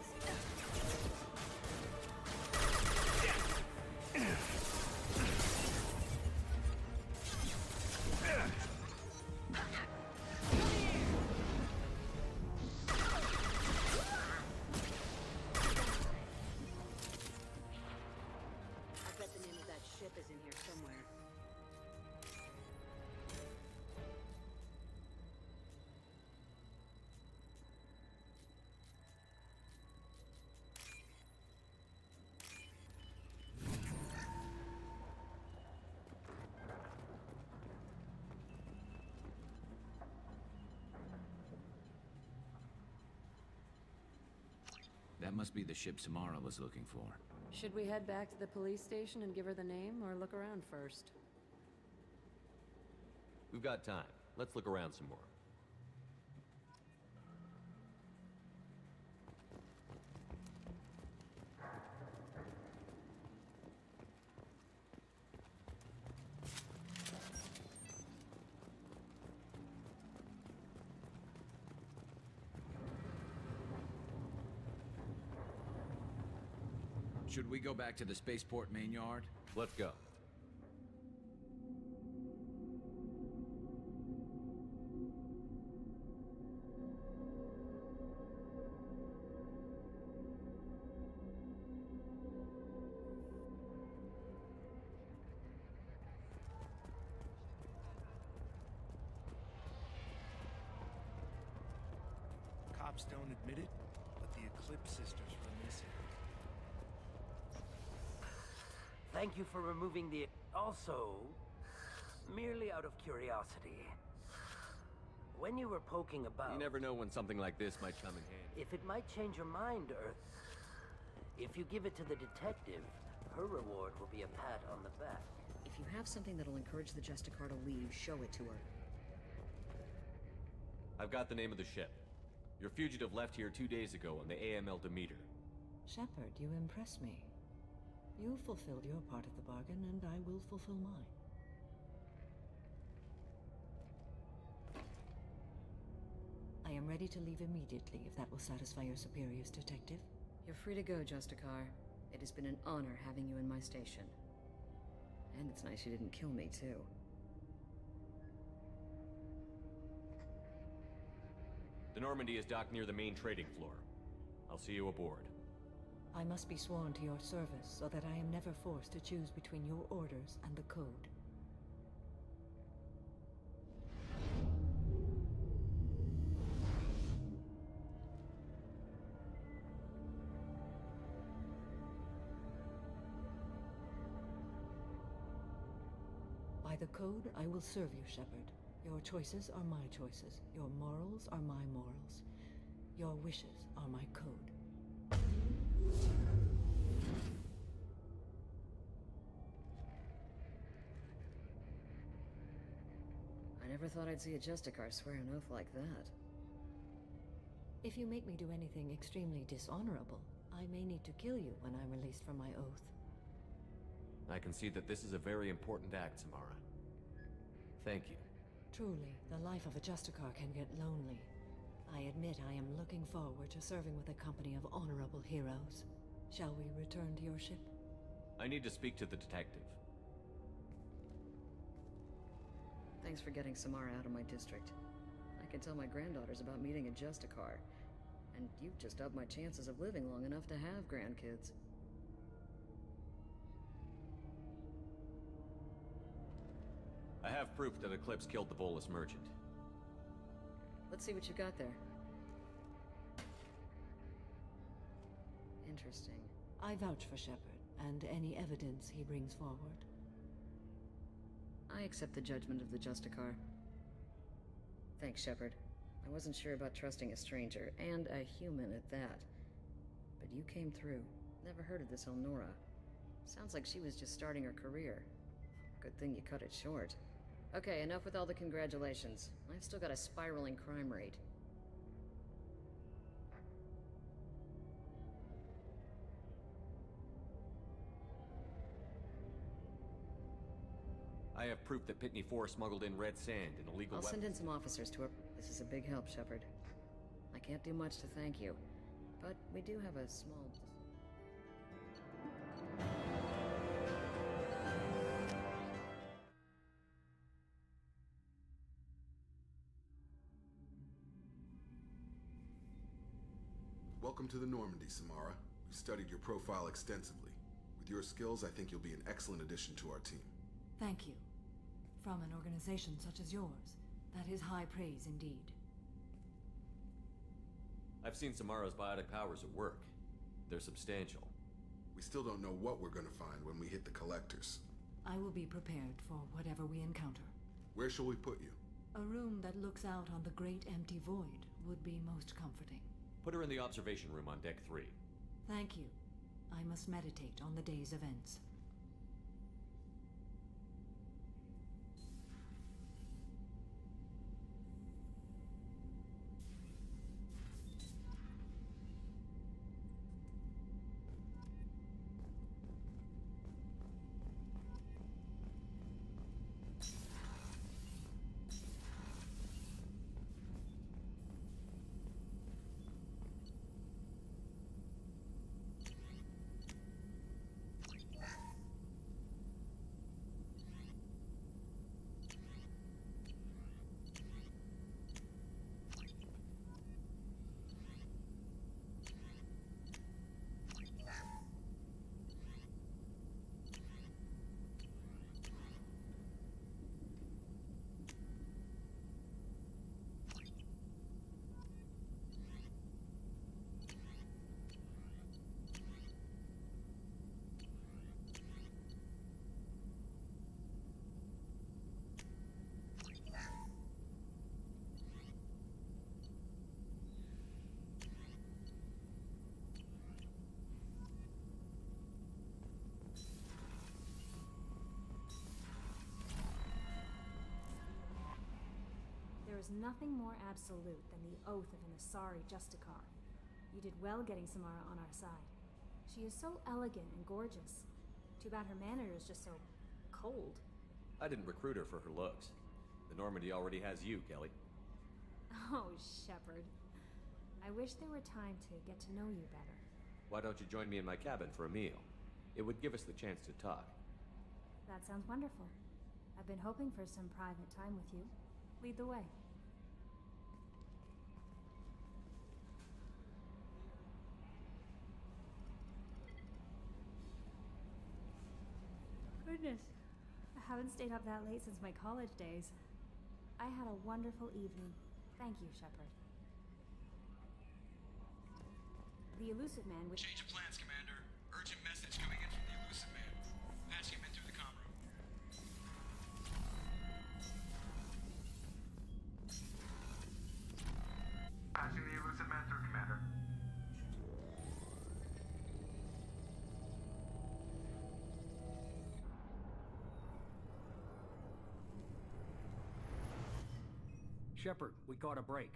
I bet the name of that ship is in here somewhere. That must be the ship Samara was looking for. Should we head back to the police station and give her the name, or look around first? We've got time. Let's look around some more. Should we go back to the spaceport main yard? Let's go. Cops don't admit it, but the Eclipse sisters run this area. Thank you for removing the... Also, merely out of curiosity, when you were poking about... You never know when something like this might come in handy. If it might change your mind, Earth, if you give it to the detective, her reward will be a pat on the back. If you have something that'll encourage the Justicar to leave, show it to her. I've got the name of the ship. Your fugitive left here 2 days ago on the AML Demeter. Shepard, you impress me. You fulfilled your part of the bargain, and I will fulfill mine. I am ready to leave immediately, if that will satisfy your superiors, Detective. You're free to go, Justicar. It has been an honor having you in my station. And it's nice you didn't kill me, too. The Normandy is docked near the main trading floor. I'll see you aboard. I must be sworn to your service so that I am never forced to choose between your orders and the code. By the code, I will serve you, Shepard. Your choices are my choices. Your morals are my morals. Your wishes are my code. I never thought I'd see a Justicar swear an oath like that. If you make me do anything extremely dishonorable, I may need to kill you when I'm released from my oath. I can see that this is a very important act, Samara. Thank you. Truly, the life of a Justicar can get lonely. I admit I am looking forward to serving with a company of honorable heroes. Shall we return to your ship? I need to speak to the detective. Thanks for getting Samara out of my district. I can tell my granddaughters about meeting a Justicar. And you've just upped my chances of living long enough to have grandkids. I have proof that Eclipse killed the Volus merchant. Let's see what you got there. Interesting. I vouch for Shepard, and any evidence he brings forward. I accept the judgment of the Justicar. Thanks, Shepard. I wasn't sure about trusting a stranger, and a human at that. But you came through. Never heard of this Elnora. Sounds like she was just starting her career. Good thing you cut it short. Okay, enough with all the congratulations. I've still got a spiraling crime rate. I have proof that Pitney 4 smuggled in red sand and illegal I'll weapons. send in some officers to her. This is a big help, Shepard. I can't do much to thank you, but we do have a small... Welcome to the Normandy, Samara. We've studied your profile extensively. With your skills, I think you'll be an excellent addition to our team. Thank you. From an organization such as yours, that is high praise indeed. I've seen Samara's biotic powers at work. They're substantial. We still don't know what we're gonna find when we hit the collectors. I will be prepared for whatever we encounter. Where shall we put you? A room that looks out on the great empty void would be most comforting. Put her in the observation room on deck 3. Thank you. I must meditate on the day's events. There is nothing more absolute than the oath of an Asari Justicar. You did well getting Samara on our side. She is so elegant and gorgeous. Too bad her manner is just so cold. I didn't recruit her for her looks. The Normandy already has you, Kelly. Oh, Shepard. I wish there were time to get to know you better. Why don't you join me in my cabin for a meal? It would give us the chance to talk. That sounds wonderful. I've been hoping for some private time with you. Lead the way. Goodness, I haven't stayed up that late since my college days. I had a wonderful evening. Thank you, Shepard. The Elusive Man with... Change of plans, Commander. Urgent message coming in from the Elusive Man. Patching him in through the comm room. Shepard, we caught a break.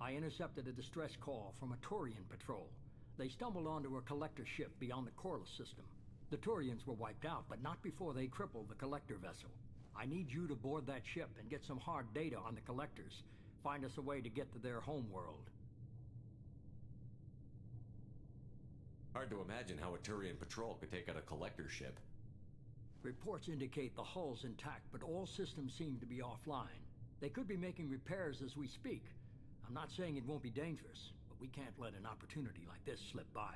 I intercepted a distress call from a Turian patrol. They stumbled onto a collector ship beyond the Corliss system. The Turians were wiped out, but not before they crippled the collector vessel. I need you to board that ship and get some hard data on the collectors. Find us a way to get to their homeworld. Hard to imagine how a Turian patrol could take out a collector ship. Reports indicate the hull's intact, but all systems seem to be offline. They could be making repairs as we speak. I'm not saying it won't be dangerous, but we can't let an opportunity like this slip by.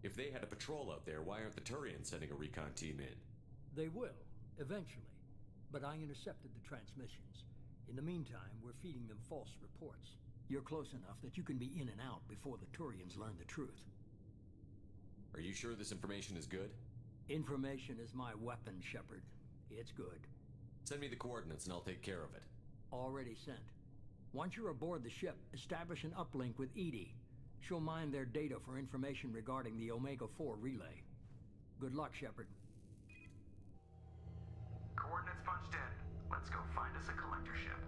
If they had a patrol out there, why aren't the Turians sending a recon team in? They will, eventually. But I intercepted the transmissions. In the meantime, we're feeding them false reports. You're close enough that you can be in and out before the Turians learn the truth. Are you sure this information is good? Information is my weapon, Shepard. It's good. Send me the coordinates and I'll take care of it. Already sent. Once you're aboard the ship, establish an uplink with Edie. She'll mine their data for information regarding the Omega-4 relay. Good luck, Shepard. Coordinates punched in. Let's go find us a collector ship.